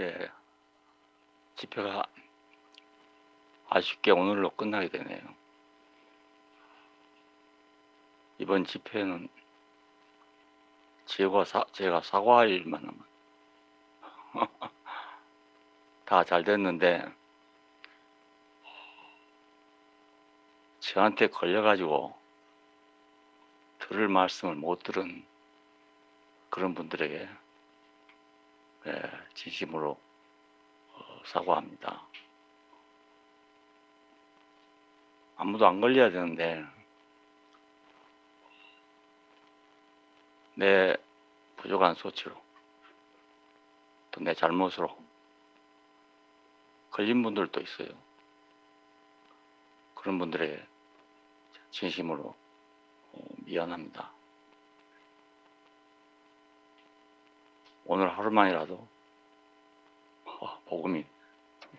예, 집회가 아쉽게 오늘로 끝나게 되네요. 이번 집회는 제가 사과할 일만 하면 다 잘 됐는데, 저한테 걸려가지고 들을 말씀을 못 들은 그런 분들에게 진심으로 사과합니다. 아무도 안 걸려야 되는데 내 부족한 소치로 또 내 잘못으로 걸린 분들도 있어요. 그런 분들에게 진심으로 미안합니다. 오늘 하루만이라도 복음이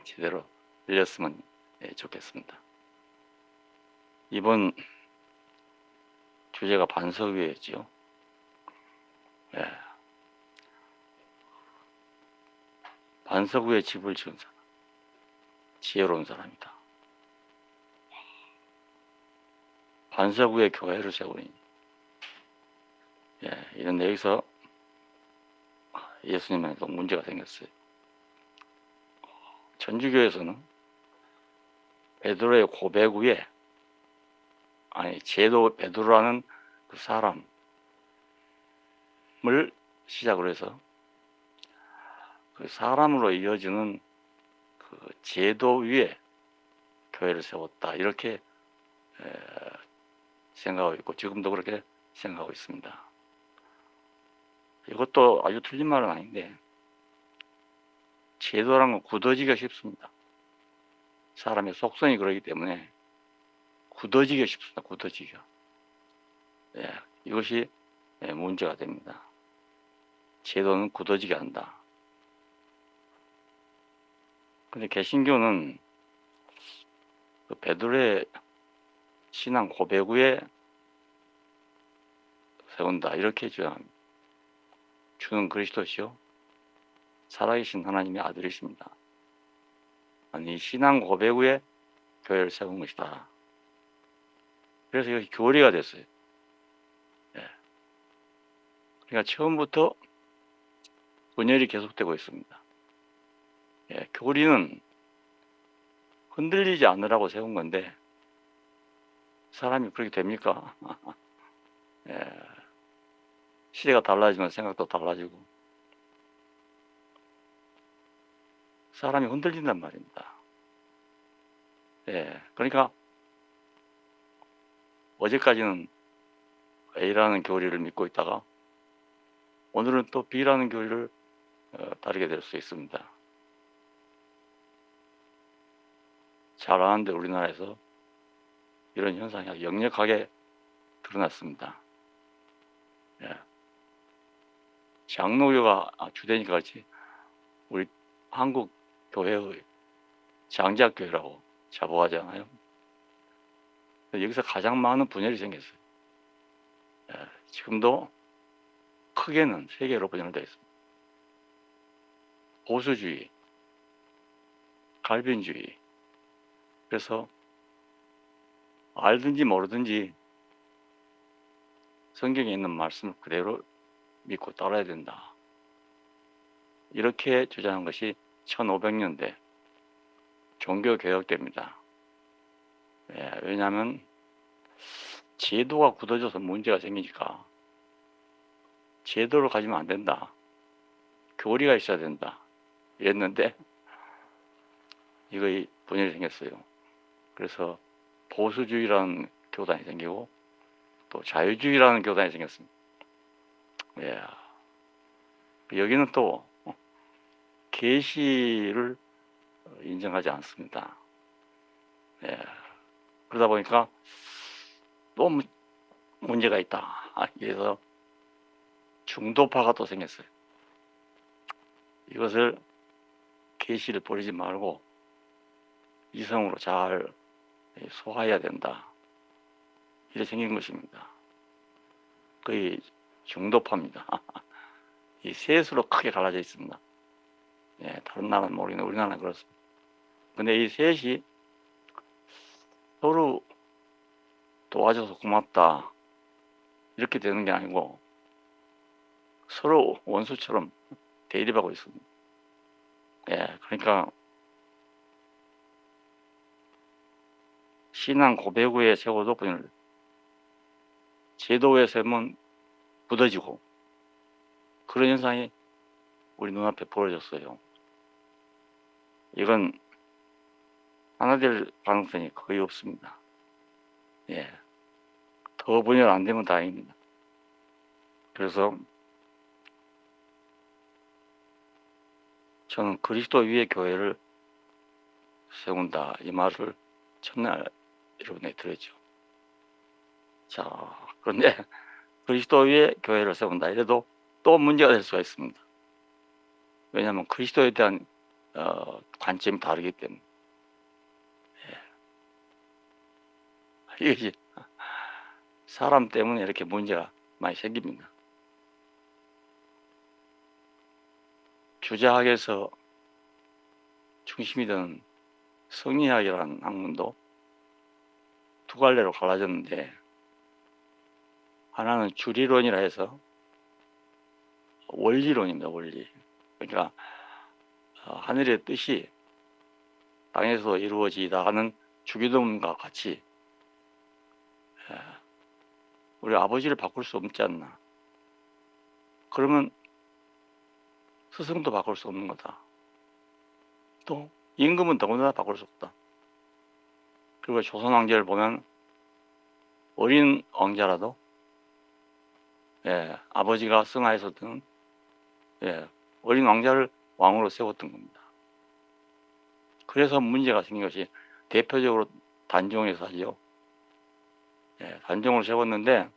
제대로 들렸으면 좋겠습니다. 이번 주제가 반석위였죠. 반석 위에 집을 지은 사람, 지혜로운 사람이다. 반석 위에 교회를 세우니, 이런 여기서 예수님에도 문제가 생겼어요. 천주교에서는 베드로의 고백 위에, 제도 베드로라는 그 사람을 시작으로 해서 그 사람으로 이어지는 그 제도 위에 교회를 세웠다, 이렇게 생각하고 있고, 지금도 그렇게 생각하고 있습니다. 이것도 아주 틀린 말은 아닌데, 제도라는 건 굳어지기가 쉽습니다. 사람의 속성이 그러기 때문에 굳어지기가 쉽습니다. 굳어지기가. 이것이 문제가 됩니다. 제도는 굳어지게 한다. 근데 개신교는 그 베드로의 신앙 고백 위에 세운다, 이렇게 주장합니다. 주는 그리스도시요 살아계신 하나님의 아들이십니다. 아니, 신앙 고백 위에 교회를 세운 것이다. 그래서 이것이 교리가 됐어요. 그러니까 처음부터 분열이 계속되고 있습니다. 교리는 흔들리지 않으라고 세운 건데, 사람이 그렇게 됩니까? 시대가 달라지면 생각도 달라지고, 사람이 흔들린단 말입니다. 그러니까 어제까지는 A라는 교리를 믿고 있다가 오늘은 또 B라는 교리를 따르게 될 수 있습니다. 잘 아는데 우리나라에서 이런 현상이 아주 역력하게 드러났습니다. 장로교가 주되니까 그렇지, 우리 한국 교회의 장자교회라고 자부하잖아요. 여기서 가장 많은 분열이 생겼어요. 지금도 크게는 세 개로 분열되어 있습니다. 보수주의, 갈빈주의. 그래서 알든지 모르든지 성경에 있는 말씀을 그대로 믿고 따라야 된다, 이렇게 주장한 것이 1500년대 종교개혁 때입니다. 왜냐하면 제도가 굳어져서 문제가 생기니까 제도를 가지면 안 된다, 교리가 있어야 된다, 이랬는데 이거 분열이 생겼어요. 그래서 보수주의라는 교단이 생기고 또 자유주의라는 교단이 생겼습니다. 여기는 또 계시를 인정하지 않습니다. 그러다 보니까 또 문제가 있다, 그래서 중도파가 또 생겼어요. 이것을 계시를 버리지 말고 이성으로 잘 소화해야 된다, 이렇게 생긴 것입니다. 거의 중도파입니다. 이 셋으로 크게 갈라져 있습니다. 예, 다른 나라는 모르겠는데 우리나라는 그렇습니다. 근데 이 셋이 서로 도와줘서 고맙다 이렇게 되는 게 아니고 서로 원수처럼 대립하고 있습니다. 예, 그러니까 신앙 고백 위에 세워도 그냥 제도 위에 세우면 굳어지고 그런 현상이 우리 눈앞에 벌어졌어요. 이건 하나 될 가능성이 거의 없습니다. 예, 더 분열 안 되면 다행입니다. 그래서 저는 그리스도 위에 교회를 세운다 이 말을 첫날 여러분에게 드렸죠. 자, 그런데 그리스도 위에 교회를 세운다 이래도 또 문제가 될 수가 있습니다. 왜냐하면 그리스도에 대한 관점이 다르기 때문에. 예. 이것이 사람 때문에 이렇게 문제가 많이 생깁니다. 규자학에서 중심이 되는 성리학이라는 학문도 두 갈래로 갈라졌는데 하나는 주리론이라 해서 원리론입니다. 원리. 그러니까 하늘의 뜻이 땅에서 이루어지다 하는 주기도문과 같이 우리 아버지를 바꿀 수 없지 않나. 그러면 스승도 바꿀 수 없는 거다. 또 임금은 더군다나 바꿀 수 없다. 그리고 조선 왕제를 보면 어린 왕자라도 아버지가 승하에서든 어린 왕자를 왕으로 세웠던 겁니다. 그래서 문제가 생긴 것이 대표적으로 단종에서 하죠. 단종을 세웠는데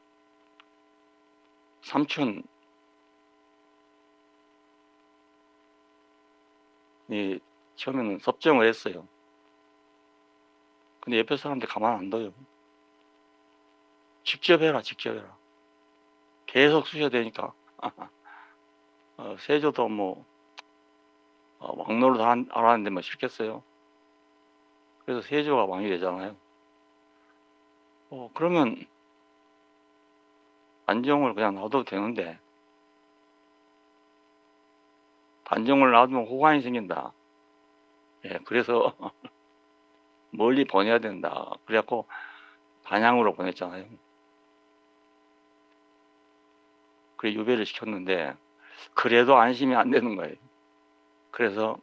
삼촌이 처음에는 섭정을 했어요. 근데 옆에 사람들 가만 안 둬요. 직접 해라, 직접 해라. 계속 쓰셔야 되니까. 세조도 왕노릇 하라는데 뭐 싫겠어요. 그래서 세조가 왕이 되잖아요. 그러면 단종을 그냥 놔둬도 되는데 단종을 놔두면 호환이 생긴다. 그래서 멀리 보내야 된다. 그래갖고 단양으로 보냈잖아요. 그래 유배를 시켰는데 그래도 안심이 안 되는 거예요. 그래서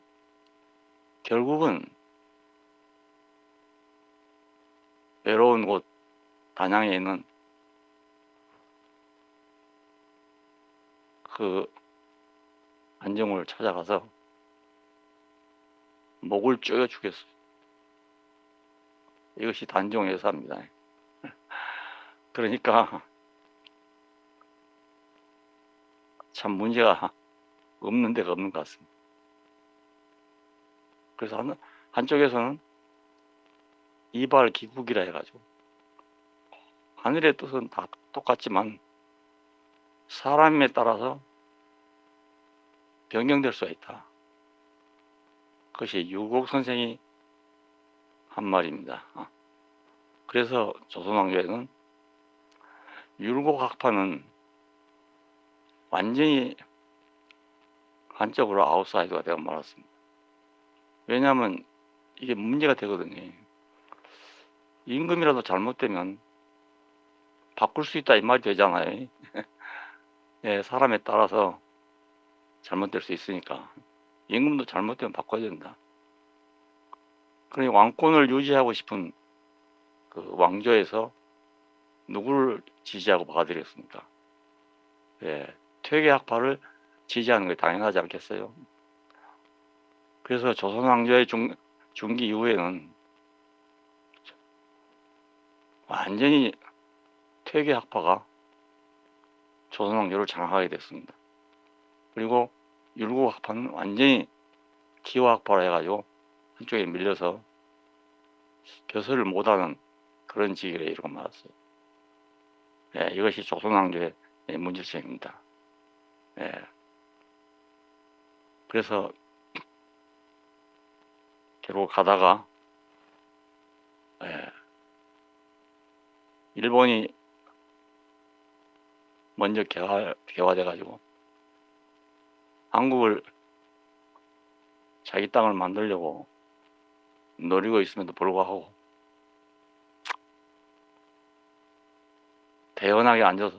결국은 외로운 곳 단양에 있는 그 안정을 찾아가서 목을 쪼여 죽였어요. 이것이 단종 의사입니다. 그러니까 참 문제가 없는 데가 없는 것 같습니다. 그래서 한쪽에서는 이발 기국이라 해가지고 하늘의 뜻은 다 똑같지만 사람에 따라서 변경될 수가 있다. 그것이 유곡 선생이 한 말입니다. 그래서 조선왕조에는 율곡학파는 완전히 한쪽으로 아웃사이더가 되어 말았습니다. 왜냐하면 이게 문제가 되거든요. 임금이라도 잘못되면 바꿀 수 있다 이 말이 되잖아요. 사람에 따라서 잘못될 수 있으니까 임금도 잘못되면 바꿔야 된다. 그러니 왕권을 유지하고 싶은 그 왕조에서 누구를 지지하고 받아들였습니까? 퇴계학파를 지지하는 게 당연하지 않겠어요? 그래서 조선 왕조의 중기 이후에는 완전히 퇴계학파가 조선 왕조를 장악하게 됐습니다. 그리고 율곡학파는 완전히 기화학파로 해가지고 한쪽에 밀려서 벼슬을 못하는 그런 지경에 이르고 말았어요. 이것이 조선 왕조의 문제점입니다. 그래서 결국 가다가 일본이 먼저 개화돼 가지고 한국을 자기 땅을 만들려고 노리고 있음에도 불구하고 대연하게 앉아서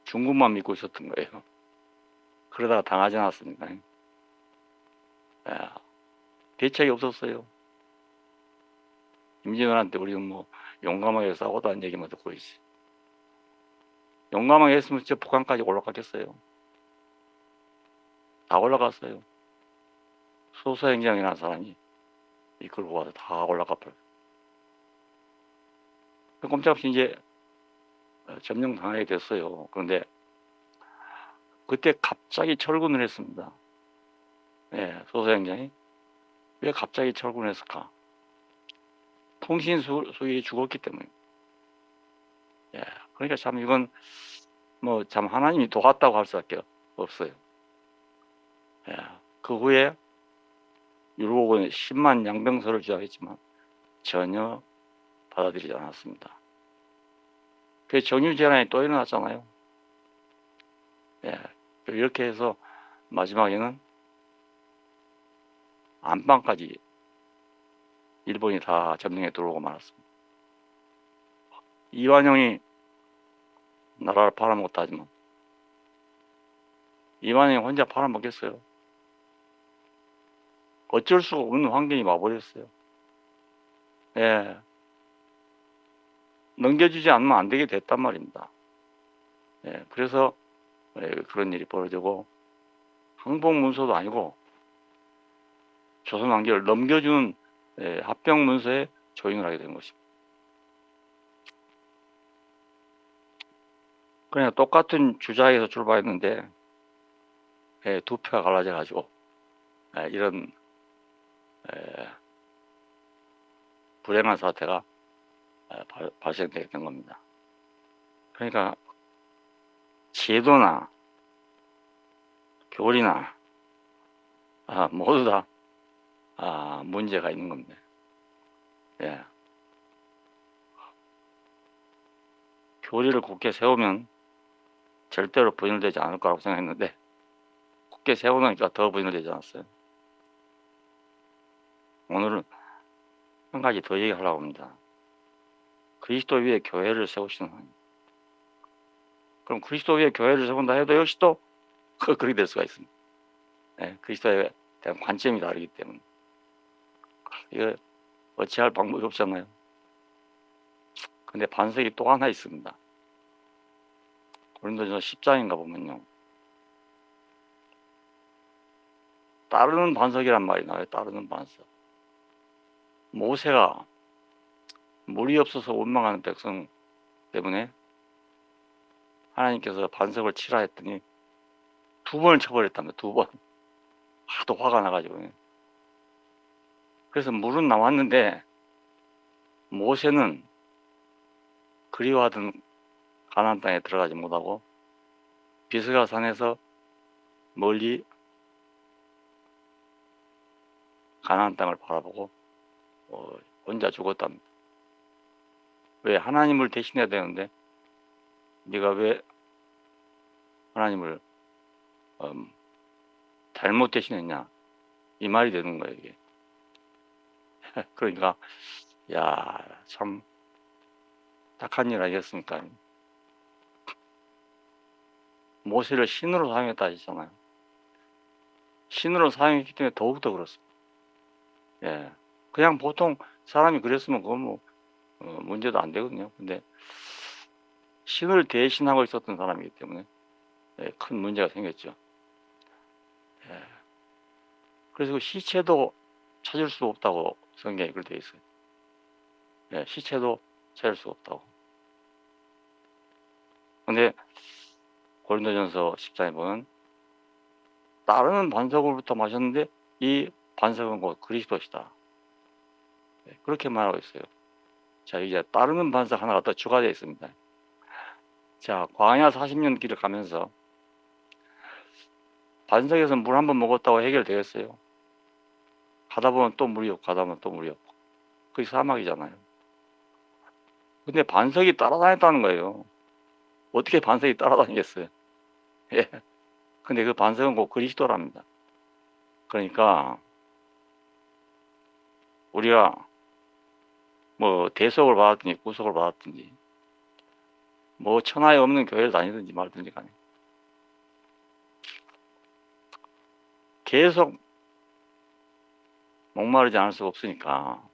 중국만 믿고 있었던 거예요. 그러다가 당하지 않았습니까? 대책이 없었어요. 임진왜란때 우리는 뭐 용감하게 싸우다는 얘기만 듣고 있지. 용감하게 했으면 진짜 북한까지 올라갔겠어요. 다 올라갔어요. 소서행장이라는 사람이 이끌고 와서 다 올라가 버려요. 꼼짝없이 이제 점령당하게 됐어요. 그런데 그때 갑자기 철군을 했습니다. 소서행장이 왜 갑자기 철군을 했을까? 통신수일이 죽었기 때문에. 그러니까 참 이건 뭐 참 하나님이 도왔다고 할 수밖에 없어요. 그 후에 율곡은 10만 양병설을 주장했지만 전혀 받아들이지 않았습니다. 그 정유재난이 또 일어났잖아요. 이렇게 해서 마지막에는 안방까지 일본이 다 점령해 들어오고 말았습니다. 이완용이 나라를 팔아먹었다 하지만 이완용이 혼자 팔아먹겠어요. 어쩔 수가 없는 환경이 와버렸어요. 넘겨주지 않으면 안 되게 됐단 말입니다. 그래서 그런 일이 벌어지고 항복문서도 아니고 조선왕조를 넘겨준 합병문서에 조인을 하게 된 것입니다. 그냥 똑같은 주자에서 출발했는데 두 표가 갈라져 가지고 이런 불행한 사태가 발생되게 된 겁니다. 그러니까 제도나 교리나 모두 다 문제가 있는 겁니다. 교리를 굳게 세우면 절대로 분열되지 않을 거라고 생각했는데 굳게 세워놓으니까 더 분열되지 않았어요. 오늘은 한 가지 더 얘기하려고 합니다. 그리스도 위에 교회를 세우시는 하나님. 그럼 그리스도 위에 교회를 세운다 해도 역시 또 그렇게 될 수가 있습니다. 그리스도에 대한 관점이 다르기 때문에 이거 어찌할 방법이 없잖아요. 근데 반석이 또 하나 있습니다. 고린도전서 10장인가 보면요, 따르는 반석이란 말이 나와요. 따르는 반석. 모세가 물이 없어서 원망하는 백성 때문에 하나님께서 반석을 치라 했더니 2번을 쳐버렸답니다. 2번. 하도 화가 나가지고. 그래서 물은 나왔는데 모세는 그리워하던 가나안 땅에 들어가지 못하고 비스가 산에서 멀리 가나안 땅을 바라보고 혼자 죽었답니다. 왜? 하나님을 대신해야 되는데 네가 왜 하나님을 잘못 대신했냐, 이 말이 되는 거예요, 이게. 그러니까 참 착한 일 아니겠습니까? 모세를 신으로 사용했다 하시잖아요. 신으로 사용했기 때문에 더욱더 그렇습니다. 그냥 보통 사람이 그랬으면 그건 뭐 문제도 안 되거든요. 근데 신을 대신하고 있었던 사람이기 때문에 큰 문제가 생겼죠. 그래서 시체도 찾을 수 없다고 성경에 그렇게 되어 있어요. 시체도 찾을 수 없다고. 근데 고린도전서 10장에 보면 따르는 반석으로부터 마셨는데 이 반석은 곧 그리스도시다. 그렇게 말하고 있어요. 자, 이제 따르는 반석 하나가 더 추가되어 있습니다. 자, 광야 40년 길을 가면서 반석에서 물 한 번 먹었다고 해결되겠어요? 가다 보면 또 물이 없고 가다 보면 또 물이 없고 그게 사막이잖아요. 근데 반석이 따라다녔다는 거예요. 어떻게 반석이 따라다니겠어요? 예. 근데 그 반석은 곧 그리스도랍니다. 그러니까 우리가 뭐 대속을 받았든지 구속을 받았든지 뭐 천하에 없는 교회를 다니든지 말든지 간에 계속 목마르지 않을 수가 없으니까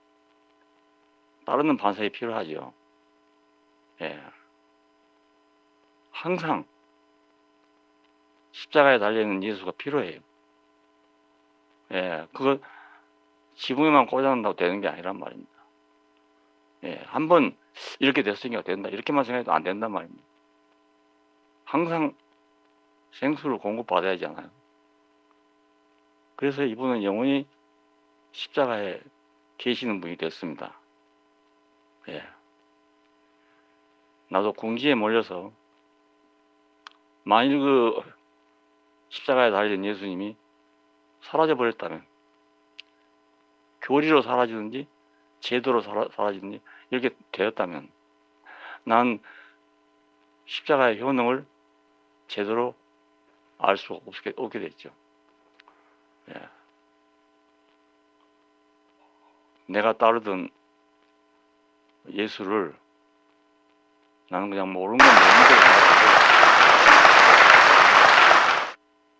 따르는 반석이 필요하죠. 예. 항상 십자가에 달려있는 예수가 필요해요. 예. 그거 지붕에만 꽂아놓는다고 되는 게 아니란 말입니다. 예. 한번 이렇게 됐으니까 된다. 이렇게만 생각해도 안 된단 말입니다. 항상 생수를 공급받아야 하잖아요. 그래서 이분은 영원히 십자가에 계시는 분이 됐습니다. 예. 나도 궁지에 몰려서 만일 그 십자가에 달린 예수님이 사라져 버렸다면 교리로 사라지든지 제도로 사라지든지 이렇게 되었다면 난 십자가의 효능을 제대로 알 수 없게 됐죠. 예. 내가 따르던 예수를 나는 그냥 모르는 건 모르는 대로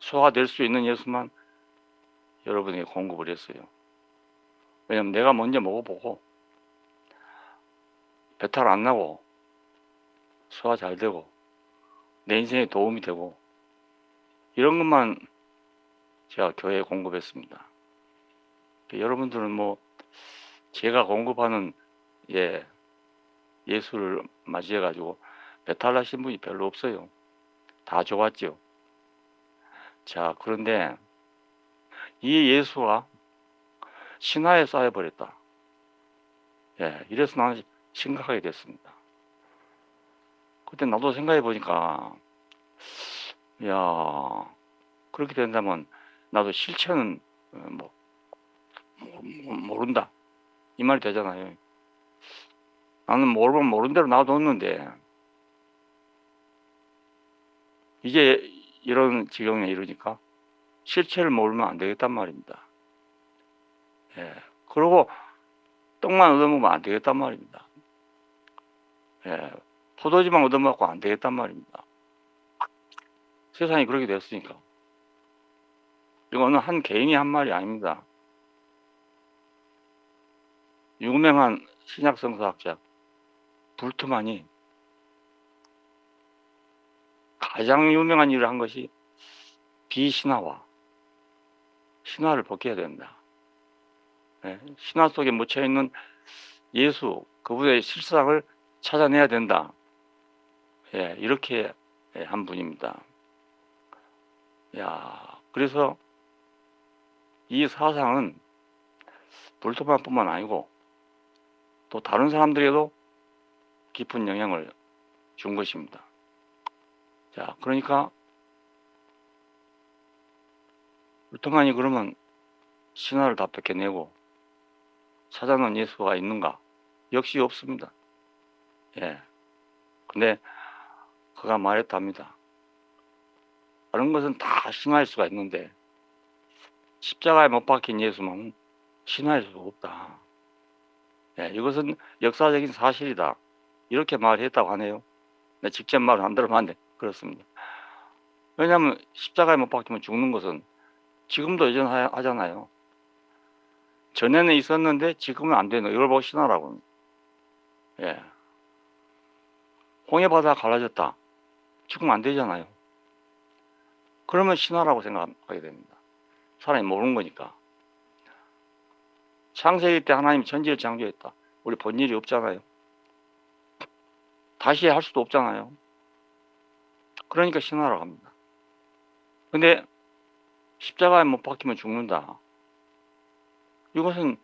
소화될 수 있는 예수만 여러분에게 공급을 했어요. 왜냐면 내가 먼저 먹어보고 배탈 안 나고 소화 잘 되고 내 인생에 도움이 되고 이런 것만 제가 교회에 공급했습니다. 여러분들은 뭐 제가 공급하는 예수를 맞이해 가지고 배탈 나신 분이 별로 없어요. 다 좋았죠. 자, 그런데 이 예수가 신화에 쌓여버렸다. 예, 이래서 나는 심각하게 됐습니다. 그때 나도 생각해 보니까 야, 그렇게 된다면 나도 실체는 모른다 이 말이 되잖아요. 나는 모르면 모른 대로 놔뒀는데 이제 이런 지경에 이르니까 실체를 모르면 안 되겠단 말입니다. 예, 그리고 떡만 얻어먹으면 안 되겠단 말입니다. 예, 포도주만 얻어먹고 안 되겠단 말입니다. 세상이 그렇게 됐으니까. 이거는 한 개인이 한 말이 아닙니다. 유명한 신약 성서학자 불트만이 가장 유명한 일을 한 것이 비신화와 신화를 벗겨야 된다. 예, 신화 속에 묻혀있는 예수, 그분의 실상을 찾아내야 된다. 예, 이렇게 한 분입니다. 야, 그래서 이 사상은 불토만뿐만 아니고 또 다른 사람들에게도 깊은 영향을 준 것입니다. 자, 그러니까 불토만이 그러면 신화를 다 뺏겨내고 찾아놓은 예수가 있는가? 역시 없습니다. 예. 근데 그가 말했답니다. 다른 것은 다 신화일 수가 있는데 십자가에 못 박힌 예수만 신화일 수가 없다. 예, 이것은 역사적인 사실이다. 이렇게 말했다고 하네요. 네, 직접 말을 안 들어봤는데 그렇습니다. 왜냐하면 십자가에 못 박히면 죽는 것은 지금도 여전하잖아요. 전에는 있었는데 지금은 안 되는 이걸 보고 신화라고. 예. 홍해 바다 갈라졌다. 지금 안 되잖아요. 그러면 신화라고 생각하게 됩니다. 사람이 모르는 거니까. 창세기 때 하나님이 천지를 창조했다. 우리 본 일이 없잖아요. 다시 할 수도 없잖아요. 그러니까 신화라고 합니다. 근데 십자가에 못 박히면 죽는다. 이것은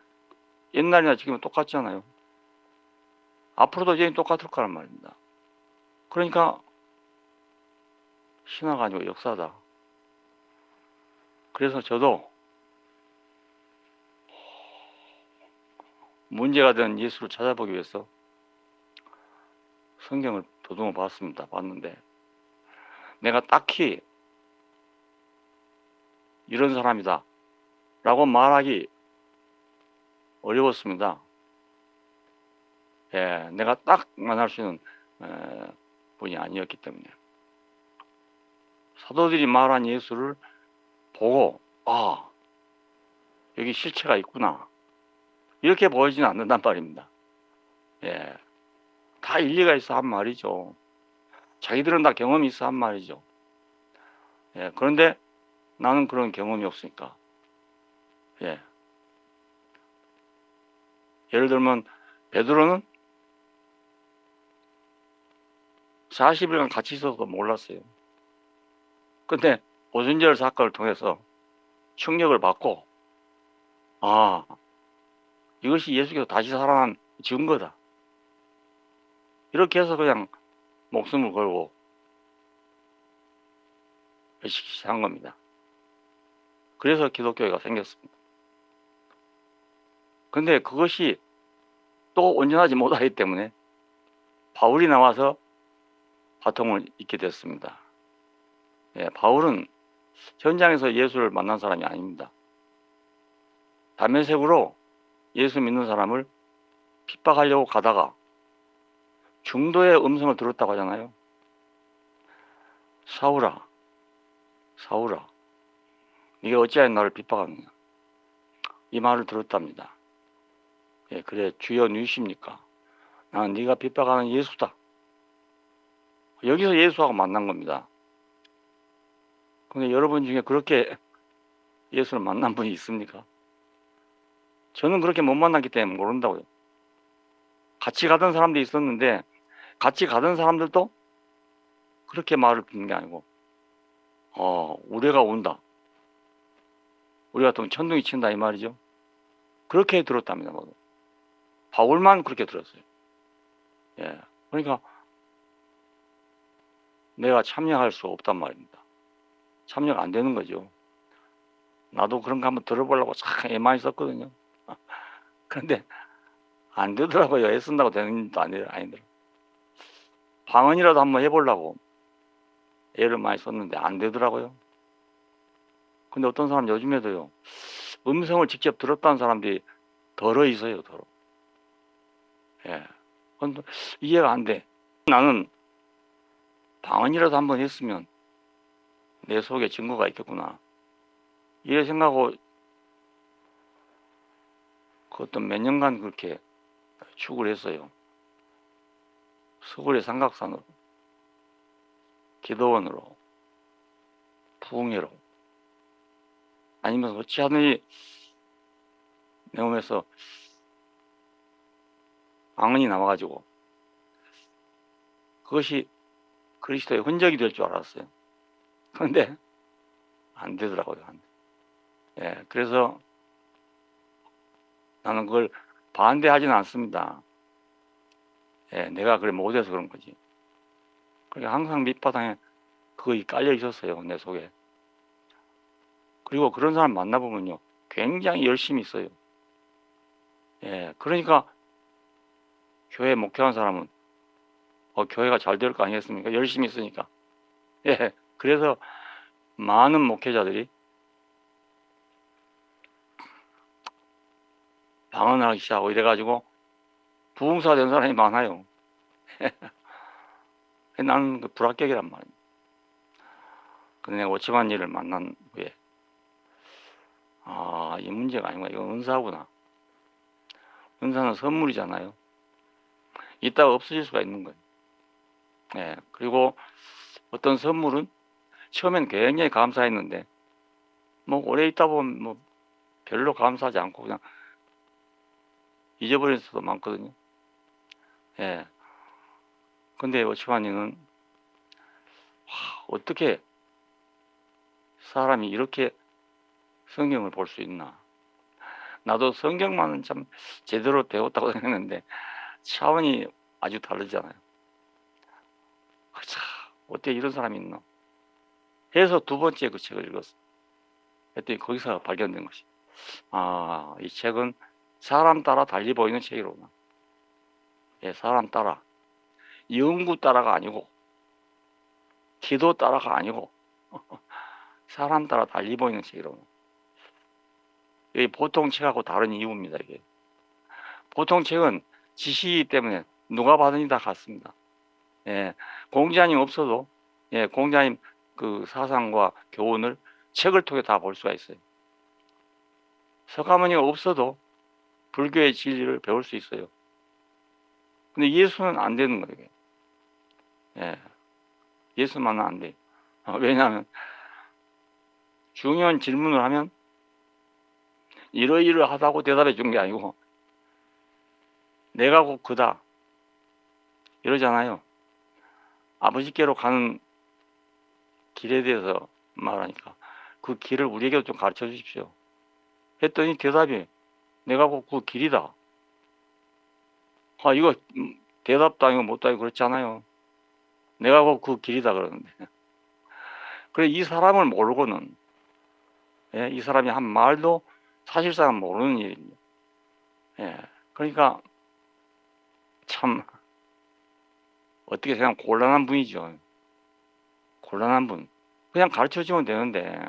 옛날이나 지금은 똑같잖아요. 앞으로도 이제 똑같을 거란 말입니다. 그러니까 신화가 아니고 역사다. 그래서 저도 문제가 된 예수를 찾아보기 위해서 성경을 더듬어 봤습니다. 봤는데 내가 딱히 이런 사람이다 라고 말하기 어려웠습니다. 예, 내가 딱 만날 수 있는 분이 아니었기 때문에 사도들이 말한 예수를 보고 여기 실체가 있구나 이렇게 보이지는 않는단 말입니다. 예, 다 일리가 있어 한 말이죠. 자기들은 다 경험이 있어 한 말이죠. 예, 그런데 나는 그런 경험이 없으니까. 예. 예를 들면 베드로는 40일간 같이 있어도 몰랐어요. 근데 오순절 사건을 통해서 충격을 받고 이것이 예수께서 다시 살아난 증거다. 이렇게 해서 그냥 목숨을 걸고 시작한 겁니다. 그래서 기독교회가 생겼습니다. 근데 그것이 또 온전하지 못하기 때문에 바울이 나와서 바통을 잇게 됐습니다. 예, 바울은 현장에서 예수를 만난 사람이 아닙니다. 다메섹으로 예수 믿는 사람을 핍박하려고 가다가 중도의 음성을 들었다고 하잖아요. 사울아, 사울아, 네가 어찌하여 나를 핍박하느냐. 이 말을 들었답니다. 예, 그래 주여 누구십니까? 나는 네가 핍박하는 예수다. 여기서 예수하고 만난 겁니다. 근데 여러분 중에 그렇게 예수를 만난 분이 있습니까? 저는 그렇게 못 만났기 때문에 모른다고요. 같이 가던 사람도 있었는데 같이 가던 사람들도 그렇게 말을 듣는 게 아니고 우레가 온다. 우리 같으면 천둥이 친다 이 말이죠. 그렇게 들었답니다. 바울만 그렇게 들었어요. 예, 그러니까 내가 참여할 수 없단 말입니다. 참여가 안 되는 거죠. 나도 그런 거 한번 들어보려고 참 애많이 썼거든요. 그런데 안 되더라고요. 애쓴다고 되는 일도 아니더라고요. 방언이라도 한번 해보려고 애를 많이 썼는데 안 되더라고요. 근데 어떤 사람 요즘에도요. 음성을 직접 들었다는 사람들이 덜어 있어요. 덜어. 예. 근데 이해가 안 돼. 나는 방언이라도 한번 했으면 내 속에 증거가 있겠구나. 이래 생각하고 그 어떤 몇 년간 그렇게 축을 했어요. 서울의 삼각산으로, 기도원으로, 부흥회로. 아니면 어찌하느니 내 몸에서 방언이 나와가지고 그것이 그리스도의 흔적이 될 줄 알았어요. 그런데 안 되더라고요. 안 돼. 예, 그래서 나는 그걸 반대하지는 않습니다. 예, 내가 그래 못해서 그런 거지. 그러니까 항상 밑바닥에 그거 깔려 있었어요. 내 속에. 그리고 그런 사람 만나보면요. 굉장히 열심히 있어요. 예, 그러니까 교회 목회하는 사람은 교회가 잘 될 거 아니겠습니까? 열심히 있으니까. 예, 그래서 많은 목회자들이 방언을 하기 시작하고 이래가지고 부흥사 된 사람이 많아요. 나는 그 불합격이란 말이에요. 근데 내가 오치만 일을 만난 후에 이 문제가 아니구나. 이건 은사구나. 은사는 선물이잖아요. 이따가 없어질 수가 있는 거예요. 예, 그리고 어떤 선물은 처음엔 굉장히 감사했는데 오래 있다 보면 별로 감사하지 않고 그냥 잊어버릴 수도 많거든요. 예. 근데 오치환이는 어떻게 사람이 이렇게 성경을 볼 수 있나. 나도 성경만은 참 제대로 배웠다고 생각했는데 차원이 아주 다르잖아요. 참 어떻게 이런 사람이 있나 해서 두 번째 그 책을 읽었어요. 그랬더니 거기서 발견된 것이 이 책은 사람 따라 달리 보이는 책이로구나. 예, 사람 따라. 연구 따라가 아니고, 기도 따라가 아니고, 사람 따라 달리 보이는 책이로구나. 이게 보통 책하고 다른 이유입니다, 이게. 보통 책은 지식이기 때문에 누가 받으니 다 같습니다. 예, 공자님 없어도, 예, 공자님 그 사상과 교훈을 책을 통해 다 볼 수가 있어요. 석가모니가 없어도 불교의 진리를 배울 수 있어요. 근데 예수는 안 되는 거예요. 예, 예수만은 안 돼요. 왜냐하면 중요한 질문을 하면 이러이러하다고 대답해 준 게 아니고 내가 곧 그다 이러잖아요. 아버지께로 가는 길에 대해서 말하니까 그 길을 우리에게도 좀 가르쳐 주십시오 했더니 대답이 내가 곧 그 길이다. 이거 대답도 아니고 못도 아니고 그렇잖아요. 내가 곧 그 길이다 그러는데. 그래, 이 사람을 모르고는, 예, 이 사람이 한 말도 사실상 모르는 일입니다. 예, 그러니까 참 어떻게 생각하면 곤란한 분이죠. 곤란한 분. 그냥 가르쳐주면 되는데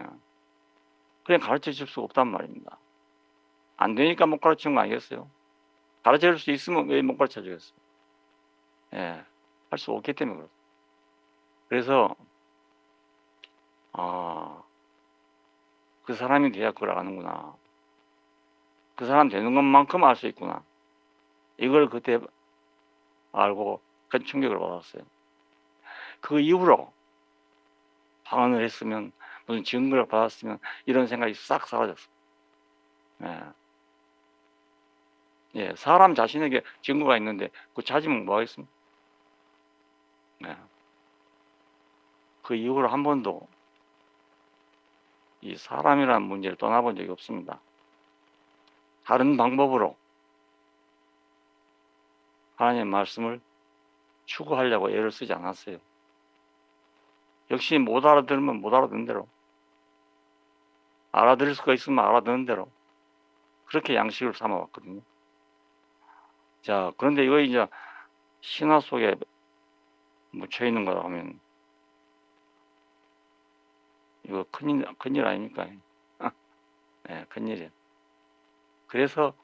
그냥 가르쳐줄 수 없단 말입니다. 안 되니까 못 가르치는 거 아니겠어요? 가르쳐줄 수 있으면 왜 못 가르쳐주겠어요? 예, 할 수 없기 때문에 그렇습니다. 그래서 그 사람이 돼야 그걸 아는구나. 그 사람 되는 것만큼 알 수 있구나. 이걸 그때 알고 큰 충격을 받았어요. 그 이후로 방언을 했으면 무슨 증거를 받았으면 이런 생각이 싹 사라졌어요. 예. 예, 사람 자신에게 증거가 있는데 그 찾으면 뭐 하겠습니까? 예. 그 이후로 한 번도 이 사람이라는 문제를 떠나본 적이 없습니다. 다른 방법으로 하나님의 말씀을 추구하려고 애를 쓰지 않았어요. 역시 못 알아들으면 못 알아듣는 대로, 알아들을 수가 있으면 알아듣는 대로 그렇게 양식을 삼아왔거든요. 자, 그런데 이거 이제 신화 속에 묻혀 있는 거라 하면 이거 큰일 아닙니까? 네, 큰일이에요. 그래서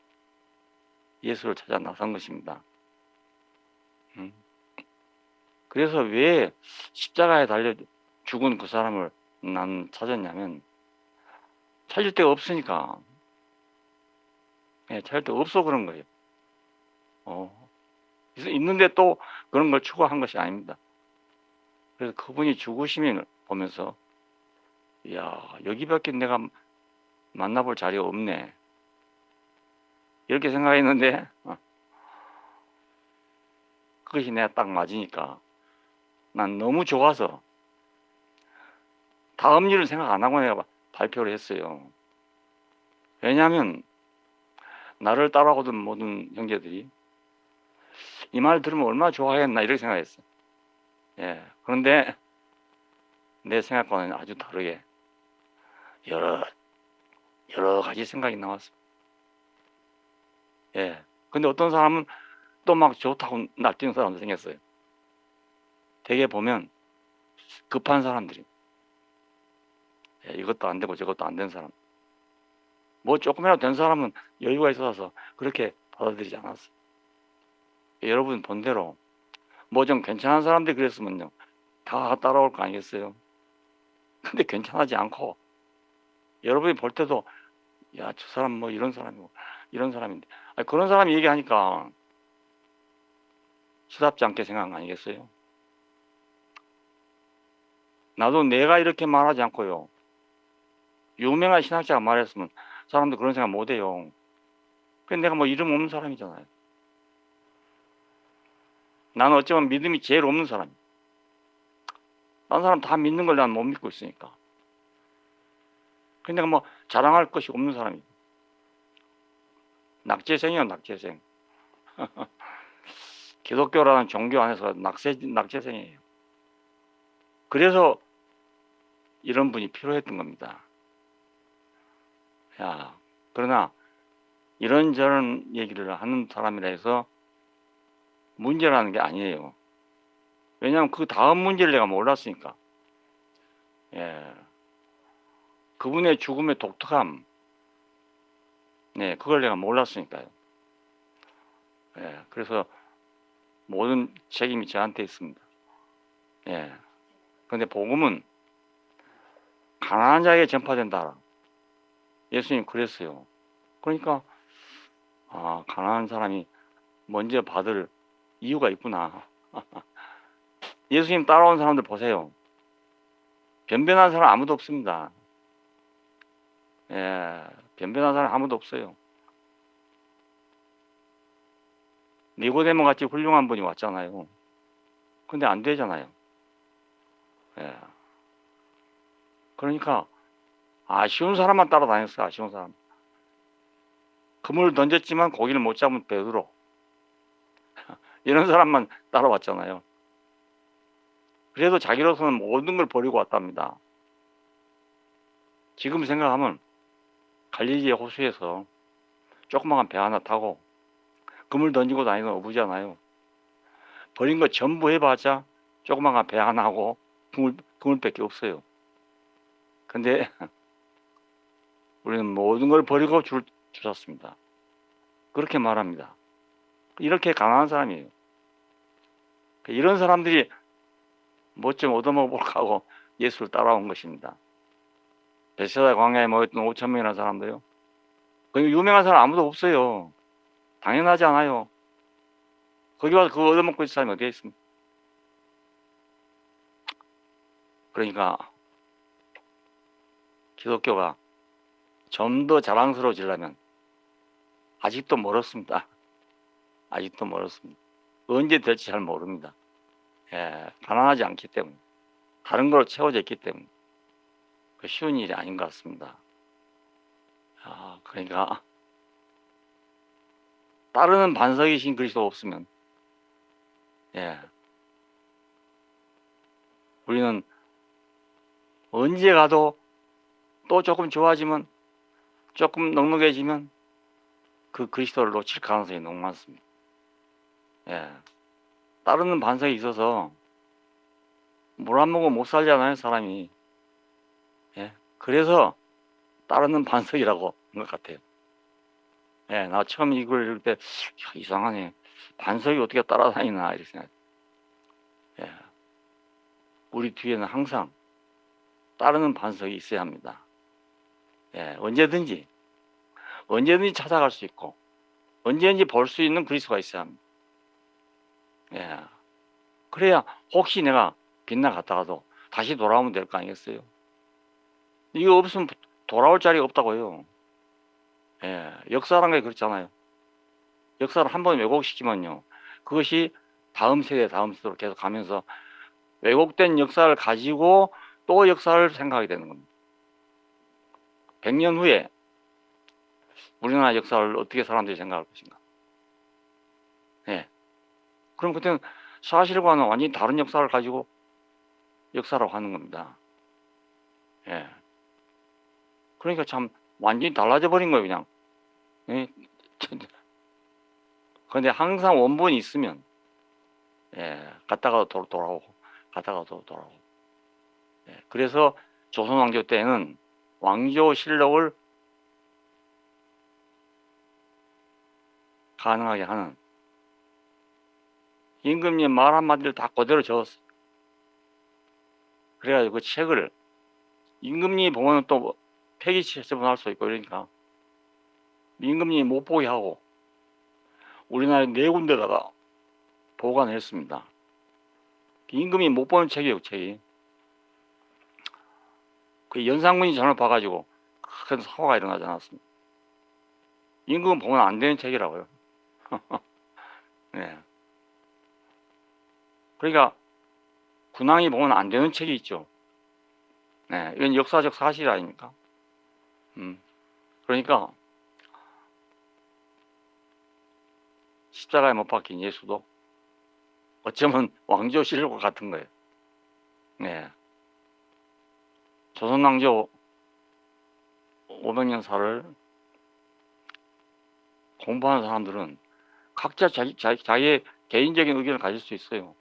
예수를 찾아 나선 것입니다. 그래서 왜 십자가에 달려 죽은 그 사람을 난 찾았냐면 찾을 데가 없으니까. 예, 찾을 데가 없어 그런 거예요. 그래서 있는데 또 그런 걸 추구한 것이 아닙니다. 그래서 그분이 죽으심을 보면서 이야, 여기밖에 내가 만나볼 자리가 없네 이렇게 생각했는데 그것이 내가 딱 맞으니까 난 너무 좋아서 다음 일을 생각 안 하고 내가 발표를 했어요. 왜냐하면 나를 따라오던 모든 형제들이 이 말 들으면 얼마나 좋아하겠나 이렇게 생각했어요. 예, 그런데 내 생각과는 아주 다르게 여러 가지 생각이 나왔어요. 예, 근데 어떤 사람은 또 막 좋다고 날뛰는 사람도 생겼어요. 되게 보면 급한 사람들이, 예, 이것도 안 되고 저것도 안 된 사람, 뭐 조금이라도 된 사람은 여유가 있어서 그렇게 받아들이지 않았어요. 여러분 본대로 뭐 좀 괜찮은 사람들이 그랬으면요 다 따라올 거 아니겠어요? 근데 괜찮하지 않고 여러분이 볼 때도 야, 저 사람 뭐 이런 사람이고 이런 사람인데 그런 사람이 얘기하니까 시답지 않게 생각한 거 아니겠어요? 나도 내가 이렇게 말하지 않고요 유명한 신학자가 말했으면 사람들 그런 생각 못해요. 근데 내가 뭐 이름 없는 사람이잖아요. 나는 어쩌면 믿음이 제일 없는 사람이에요. 다른 사람 다 믿는 걸 난 못 믿고 있으니까. 근데 내가 뭐 자랑할 것이 없는 사람이에요. 낙제생이에요, 낙제생. 기독교라는 종교 안에서 낙제생이에요. 그래서 이런 분이 필요했던 겁니다. 야, 그러나 이런저런 얘기를 하는 사람이라 해서 문제라는 게 아니에요. 왜냐하면 그 다음 문제를 내가 몰랐으니까. 예. 그분의 죽음의 독특함, 네, 그걸 내가 몰랐으니까요. 예. 그래서 모든 책임이 저한테 있습니다. 예. 근데 복음은 가난한 자에게 전파된다. 예수님 그랬어요. 그러니까 가난한 사람이 먼저 받을 이유가 있구나. 예수님 따라온 사람들 보세요. 변변한 사람 아무도 없습니다. 예, 변변한 사람 아무도 없어요. 니고데모 같이 훌륭한 분이 왔잖아요. 근데 안 되잖아요. 예. 그러니까 아쉬운 사람만 따라다녔어요. 아쉬운 사람. 그물 던졌지만 고기를 못 잡은 베드로. 이런 사람만 따라왔잖아요. 그래도 자기로서는 모든 걸 버리고 왔답니다. 지금 생각하면 갈릴리 호수에서 조그마한 배 하나 타고 그물 던지고 다니는 어부잖아요. 버린 거 전부 해봤자 조그마한 배 하나 하고 그물밖에 없어요. 근데 우리는 모든 걸 버리고 주셨습니다. 그렇게 말합니다. 이렇게 가난한 사람이에요. 이런 사람들이 뭐 좀 얻어먹어볼까 하고 예수를 따라온 것입니다. 베세다 광야에 모였던 5천 명이라는 사람들요. 그 유명한 사람 아무도 없어요. 당연하지 않아요. 거기 와서 그거 얻어먹고 있을 사람이 어디에 있습니까? 그러니까 기독교가 좀 더 자랑스러워지려면 아직도 멀었습니다. 아직도 멀었습니다. 언제 될지 잘 모릅니다. 예, 가난하지 않기 때문에, 다른 걸로 채워져 있기 때문에 그 쉬운 일이 아닌 것 같습니다. 그러니까 따르는 반석이신 그리스도 없으면, 예, 우리는 언제 가도 또 조금 좋아지면, 조금 넉넉해지면 그 그리스도를 놓칠 가능성이 너무 많습니다. 예, 따르는 반석이 있어서 물 안 먹으면 못 살잖아요, 사람이. 예, 그래서 따르는 반석이라고 한 것 같아요. 예, 나 처음 이걸 읽을 때 이상하네. 반석이 어떻게 따라다니나 이렇게 생각. 예, 우리 뒤에는 항상 따르는 반석이 있어야 합니다. 예, 언제든지 찾아갈 수 있고 언제든지 볼 수 있는 그리스도가 있어야 합니다. 예, 그래야 혹시 내가 빗나갔다가도 다시 돌아오면 될 거 아니겠어요? 이거 없으면 돌아올 자리가 없다고요. 예, 역사라는 게 그렇잖아요. 역사를 한번 왜곡시키면요, 그것이 다음 세대로 계속 가면서 왜곡된 역사를 가지고 또 역사를 생각하게 되는 겁니다. 100년 후에 우리나라 역사를 어떻게 사람들이 생각할 것인가? 예. 그럼 그때는 사실과는 완전히 다른 역사를 가지고 역사라고 하는 겁니다. 예. 그러니까 참 완전히 달라져 버린 거예요, 그냥. 예. 그런데 항상 원본이 있으면, 예, 갔다가도 돌아오고, 갔다가도 돌아오고. 예. 그래서 조선 왕조 때는 왕조실록을 가능하게 하는 임금님 말 한마디를 다 그대로 적었어요. 그래가지고 그 책을 임금님이 보면 또 폐기 처분할 수 있고, 그러니까 임금님이 못 보게 하고 우리나라에 4군데다가 보관했습니다. 임금이 못 보는 책이에요, 책이. 그 연산군이 전을 봐가지고 큰 사고가 일어나지 않았습니다. 임금은 보면 안 되는 책이라고요. 네. 그러니까 군왕이 보면 안 되는 책이 있죠. 네, 이건 역사적 사실 아닙니까? 그러니까 십자가에 못 박힌 예수도 어쩌면 왕조실록과 같은 거예요. 네. 조선왕조 500년 살을 공부하는 사람들은 각자 자기의 개인적인 의견을 가질 수 있어요.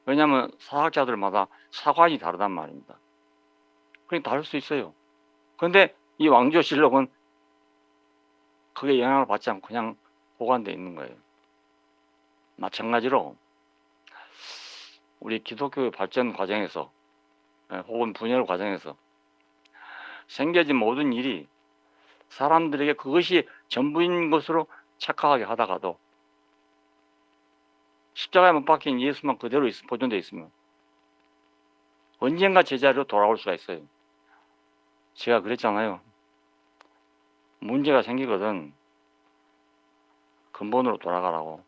왜냐하면 사학자들마다 사관이 다르단 말입니다. 그러니까 다를 수 있어요. 그런데 이 왕조실록은 그게 영향을 받지 않고 그냥 보관되어 있는 거예요. 마찬가지로 우리 기독교의 발전 과정에서 혹은 분열 과정에서 생겨진 모든 일이 사람들에게 그것이 전부인 것으로 착각하게 하다가도 십자가에 못 박힌 예수만 그대로 보존되어 있으면 언젠가 제자리로 돌아올 수가 있어요. 제가 그랬잖아요. 문제가 생기거든 근본으로 돌아가라고.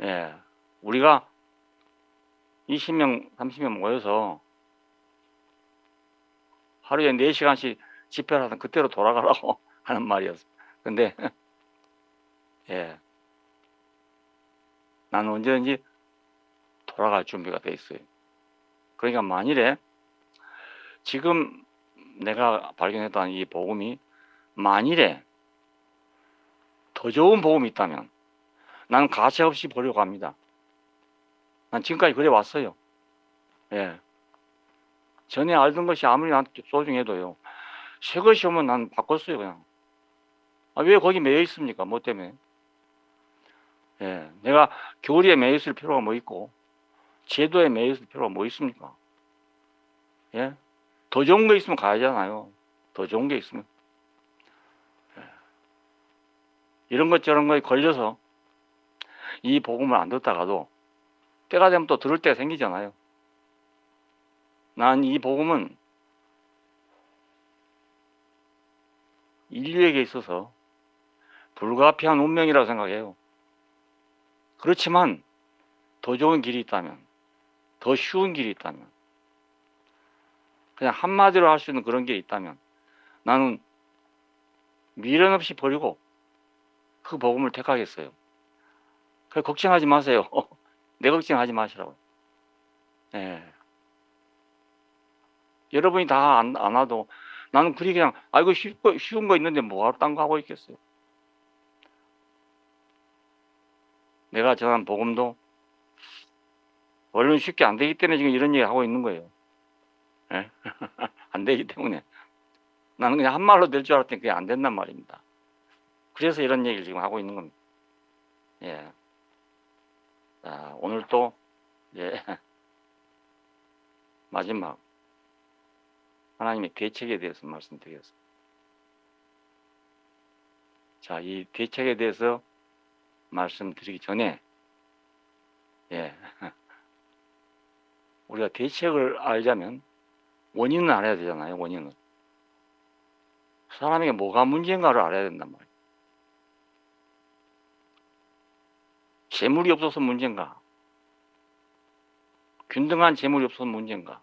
예, 우리가 20명, 30명 모여서 하루에 4시간씩 집회를 하던 그때로 돌아가라고 하는 말이었어요. 근데 예, 나는 언제든지 돌아갈 준비가 돼 있어요. 그러니까 만일에 지금 내가 발견했던 이 복음이 만일에 더 좋은 복음이 있다면 나는 가차없이 보려고 합니다. 난 지금까지 그래 왔어요. 예. 전에 알던 것이 아무리 나한테 소중해도요. 새 것이 오면 난 바꿨어요, 그냥. 왜 거기 매여 있습니까? 뭐 때문에? 예. 내가 교리에 매여 있을 필요가 뭐 있고, 제도에 매여 있을 필요가 뭐 있습니까? 예. 더 좋은 거 있으면 가야잖아요. 더 좋은 게 있으면. 예. 이런 것 저런 거에 걸려서 이 복음을 안 듣다가도 때가 되면 또 들을 때가 생기잖아요. 난 이 복음은 인류에게 있어서 불가피한 운명이라고 생각해요. 그렇지만 더 좋은 길이 있다면, 더 쉬운 길이 있다면, 그냥 한마디로 할 수 있는 그런 게 있다면 나는 미련 없이 버리고 그 복음을 택하겠어요. 그래, 걱정하지 마세요. 내 걱정하지 마시라고. 예. 여러분이 다 안 와도 나는 그리 그냥 이거 쉬운 거 있는데 뭐하러 딴 거 하고 있겠어요. 내가 전한 복음도 원래는 쉽게 안 되기 때문에 지금 이런 얘기 하고 있는 거예요. 예? 안 되기 때문에 나는 그냥 한 말로 될 줄 알았더니 그게 안 된단 말입니다. 그래서 이런 얘기를 지금 하고 있는 겁니다. 예. 자, 오늘 또 예. 마지막 하나님의 대책에 대해서 말씀드리겠습니다. 자, 이 대책에 대해서 말씀드리기 전에 예. 우리가 대책을 알자면 원인은 알아야 되잖아요. 원인은. 사람에게 뭐가 문제인가를 알아야 된단 말이에요. 재물이 없어서 문제인가? 균등한 재물이 없어서 문제인가?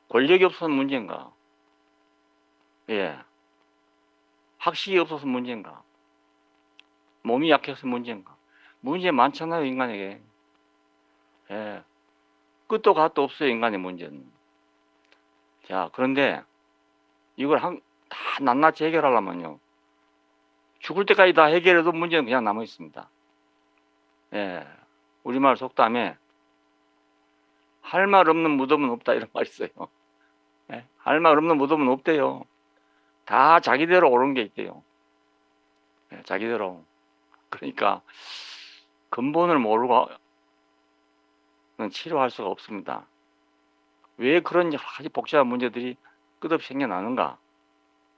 권력이 없어서 문제인가? 예. 학식이 없어서 문제인가? 몸이 약해서 문제인가? 문제 많잖아요, 인간에게. 예. 끝도 갓도 없어요, 인간의 문제는. 자, 그런데 이걸 다 낱낱이 해결하려면요. 죽을 때까지 다 해결해도 문제는 그냥 남아 있습니다. 예. 우리말 속담에 할 말 없는 무덤은 없다 이런 말이 있어요. 예. 할 말 없는 무덤은 없대요. 다 자기대로 옳은 게 있대요. 예, 자기대로. 그러니까 근본을 모르고 치료할 수가 없습니다. 왜 그런 여러 가지 복잡한 문제들이 끝없이 생겨나는가?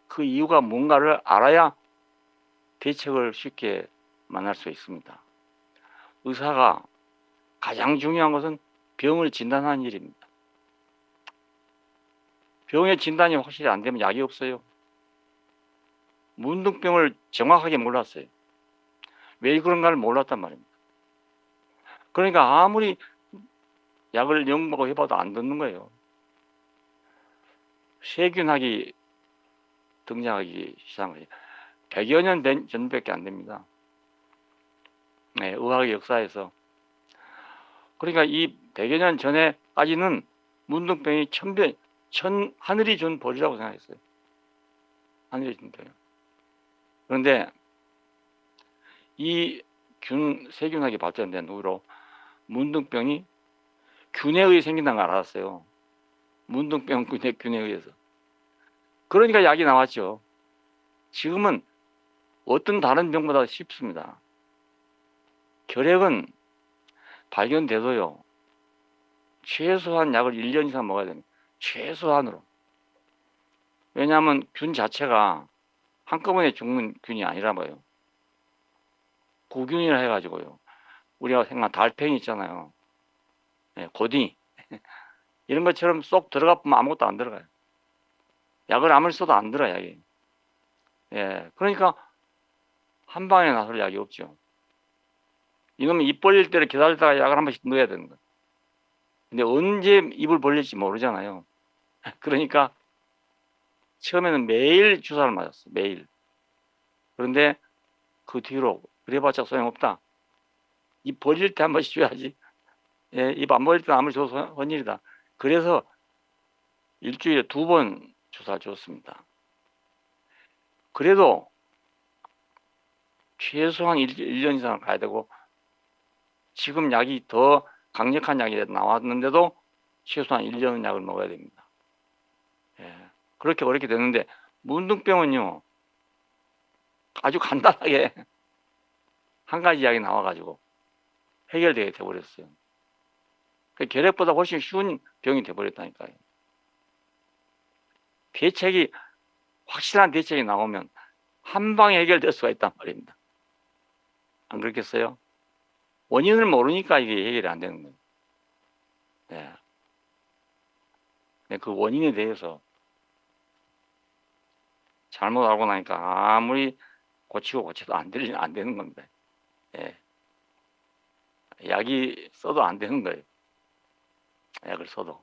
그 이유가 뭔가를 알아야 대책을 쉽게 만날 수 있습니다. 의사가 가장 중요한 것은 병을 진단하는 일입니다. 병의 진단이 확실히 안 되면 약이 없어요. 문둥병을 정확하게 몰랐어요. 왜 그런가를 몰랐단 말입니다. 그러니까 아무리 약을 연구하고 해봐도 안 듣는 거예요. 세균학이 등장하기 시작한 거예요. 100여 년 전밖에 안 됩니다. 네, 의학의 역사에서. 그러니까 이 100여 년 전에까지는 문둥병이 하늘이 준 벌이라고 생각했어요. 하늘이 준 벌. 그런데 이 세균학이 발전된 후로 문둥병이 균에 의해 생긴다는 걸 알았어요. 문둥병 균에 의해서. 그러니까 약이 나왔죠. 지금은 어떤 다른 병보다 쉽습니다. 결핵은 발견돼도요, 최소한 약을 1년 이상 먹어야 됩니다. 최소한으로. 왜냐하면 균 자체가 한꺼번에 죽는 균이 아니라 뭐예요. 구균이라 해가지고요. 우리가 생각한 달팽이 있잖아요. 고딩이. 이런 것처럼 쏙 들어가 보면 아무것도 안 들어가요. 약을 아무리 써도 안 들어요, 약이. 그러니까 한 방에 나설 약이 없죠. 이놈이 입 벌릴 때를 기다리다가 약을 한 번씩 넣어야 되는 거예요. 근데 언제 입을 벌릴지 모르잖아요. 그러니까 처음에는 매일 주사를 맞았어요. 매일. 그런데 그 뒤로 그래봤자 소용없다. 입 벌릴 때 한 번씩 줘야지. 입 안 벌릴 때는 아무리 줘도 헌일이다. 그래서 일주일에 2번 주사 줬습니다. 그래도 최소한 1년 이상 가야 되고, 지금 약이 더 강력한 약이 나왔는데도 최소한 1년 약을 먹어야 됩니다. 그렇게 어렵게 됐는데, 문둥병은요, 아주 간단하게 한 가지 약이 나와가지고 해결되게 돼버렸어요. 결핵보다 훨씬 쉬운 병이 돼버렸다니까요. 확실한 대책이 나오면 한 방에 해결될 수가 있단 말입니다. 안 그렇겠어요? 원인을 모르니까 이게 해결이 안 되는 거예요. 그 원인에 대해서 잘못 알고 나니까 아무리 고쳐도 안 되는 겁니다. 약이 써도 안 되는 거예요. 약을 써도.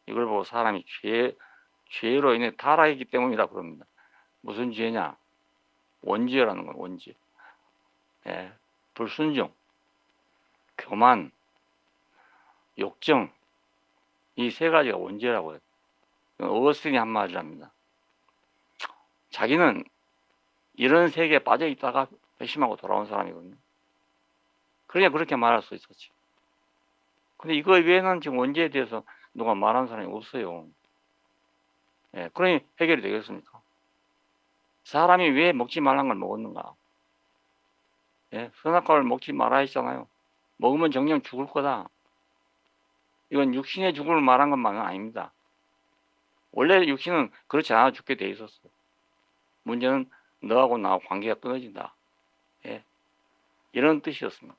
이걸 보고 사람이 죄로 인해 타락했기 때문이다 그럽니다. 무슨 죄냐? 원죄라는 거예요. 원죄. 불순종, 교만, 욕정, 이 세 가지가 원죄라고 해요. 어거스틴이 한 말이랍니다. 자기는 이런 세계에 빠져 있다가 회심하고 돌아온 사람이거든요. 그러니까 그렇게 말할 수 있었지. 근데 이거 외에는 지금 원죄에 대해서 누가 말하는 사람이 없어요. 그러니 해결이 되겠습니까? 사람이 왜 먹지 말란 걸 먹었는가? 선악과를 먹지 말아야 했잖아요. 먹으면 정녕 죽을 거다. 이건 육신의 죽음을 말한 것만은 아닙니다. 원래 육신은 그렇지 않아 죽게 돼 있었어요. 문제는 너하고 나하고 관계가 끊어진다. 이런 뜻이었습니다.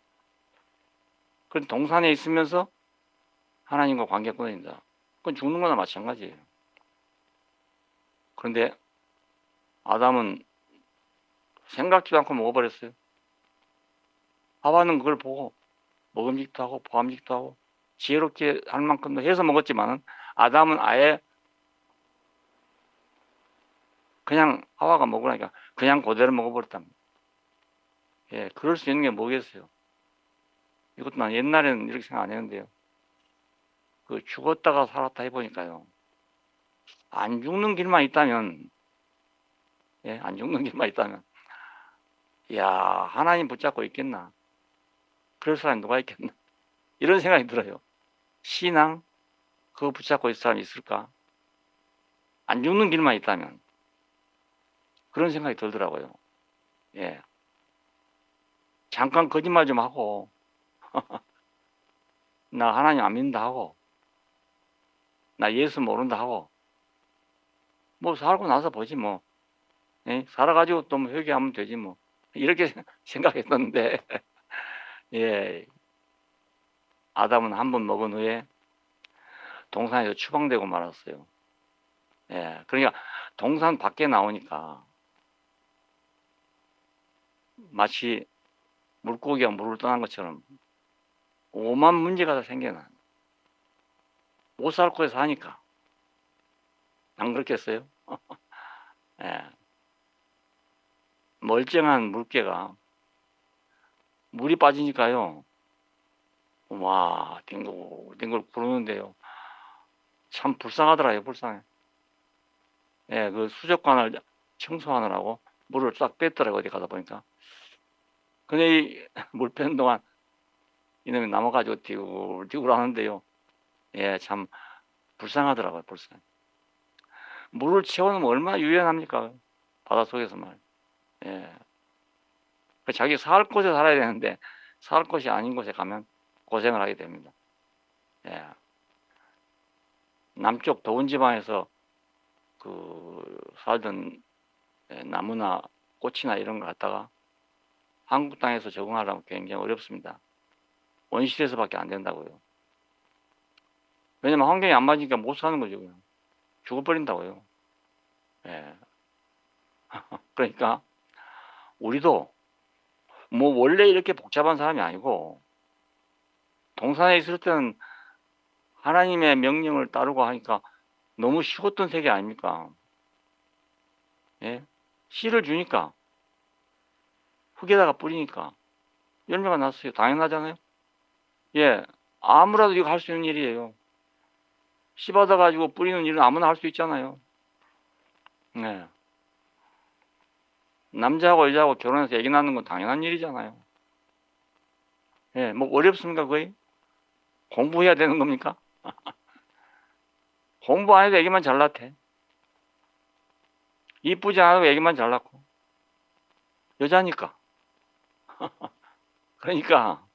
그럼 동산에 있으면서 하나님과 관계가 끊어진다. 그건 죽는 거나 마찬가지예요. 그런데 아담은 생각지도 않고 먹어버렸어요. 하와는 그걸 보고 먹음직도 하고 보암직도 하고 지혜롭게 할 만큼도 해서 먹었지만은 아담은 아예 그냥 하와가 먹으라니까 그냥 그대로 먹어버렸답니다. 그럴 수 있는 게 뭐겠어요. 이것도 난 옛날에는 이렇게 생각 안 했는데요. 그 죽었다가 살았다 해보니까요. 안 죽는 길만 있다면, 안 죽는 길만 있다면, 야, 하나님 붙잡고 있겠나? 그럴 사람이 누가 있겠나? 이런 생각이 들어요. 신앙, 그거 붙잡고 있을 사람이 있을까? 안 죽는 길만 있다면. 그런 생각이 들더라고요. 잠깐 거짓말 좀 하고, 나 하나님 안 믿는다 하고, 나 예수 모른다 하고, 뭐 살고 나서 보지 뭐. 살아가지고 또 뭐 회개하면 되지 뭐. 이렇게 생각했었는데, 아담은 한 번 먹은 후에 동산에서 추방되고 말았어요. 그러니까 동산 밖에 나오니까 마치 물고기가 물을 떠난 것처럼 오만 문제가 다 생겨나. 못 살 곳에 사니까. 안 그렇겠어요? 멀쩡한 물개가 물이 빠지니까요. 와, 뒹굴 구르는데요. 참 불쌍하더라고요, 불쌍해. 그 수족관을 청소하느라고 물을 싹 뺐더라고, 어디 가다 보니까. 근데 이 물 빼는 동안 이놈이 남아가지고 띠굴띠굴 하는데요. 예, 참 불쌍하더라고요, 불쌍. 물을 채워놓으면 얼마나 유연합니까? 바닷속에서 말. 예. 자기 살 곳에 살아야 되는데, 살 곳이 아닌 곳에 가면 고생을 하게 됩니다. 예. 남쪽 더운 지방에서 살던 나무나 꽃이나 이런 거 갖다가 한국 땅에서 적응하려면 굉장히 어렵습니다. 온실에서밖에 안 된다고요. 왜냐면 환경이 안 맞으니까 못 사는 거죠. 그냥. 죽어버린다고요. 예. 그러니까 우리도 뭐 원래 이렇게 복잡한 사람이 아니고 동산에 있을 때는 하나님의 명령을 따르고 하니까 너무 쉬웠던 세계 아닙니까? 예? 씨를 주니까 흙에다가 뿌리니까 열매가 났어요. 당연하잖아요. 예, 아무라도 이거 할 수 있는 일이에요. 씨 받아가지고 뿌리는 일은 아무나 할 수 있잖아요. 네. 남자하고 여자하고 결혼해서 애기 낳는 건 당연한 일이잖아요. 예, 뭐 어렵습니까 거의? 공부해야 되는 겁니까? 공부 안 해도 애기만 잘 낳대. 이쁘지 않아도 애기만 잘 낳고. 여자니까. 그러니까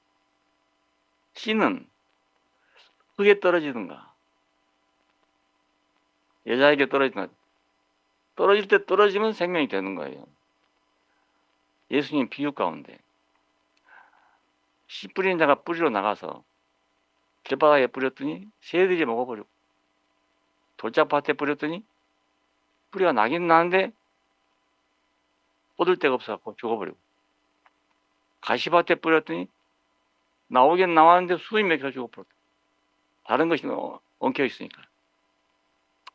씨는 흙에 떨어지든가 여자에게 떨어지든가 떨어질 때 떨어지면 생명이 되는 거예요. 예수님 비유 가운데 씨 뿌리는 자가 뿌리러 나가서 길바닥에 뿌렸더니 새들이 먹어버리고 돌짝밭에 뿌렸더니 뿌리가 나긴 나는데 얻을 데가 없어갖고 죽어버리고 가시밭에 뿌렸더니 나오긴 나왔는데 수이 맥혀 죽어버렸다. 다른 것이 엉켜 있으니까.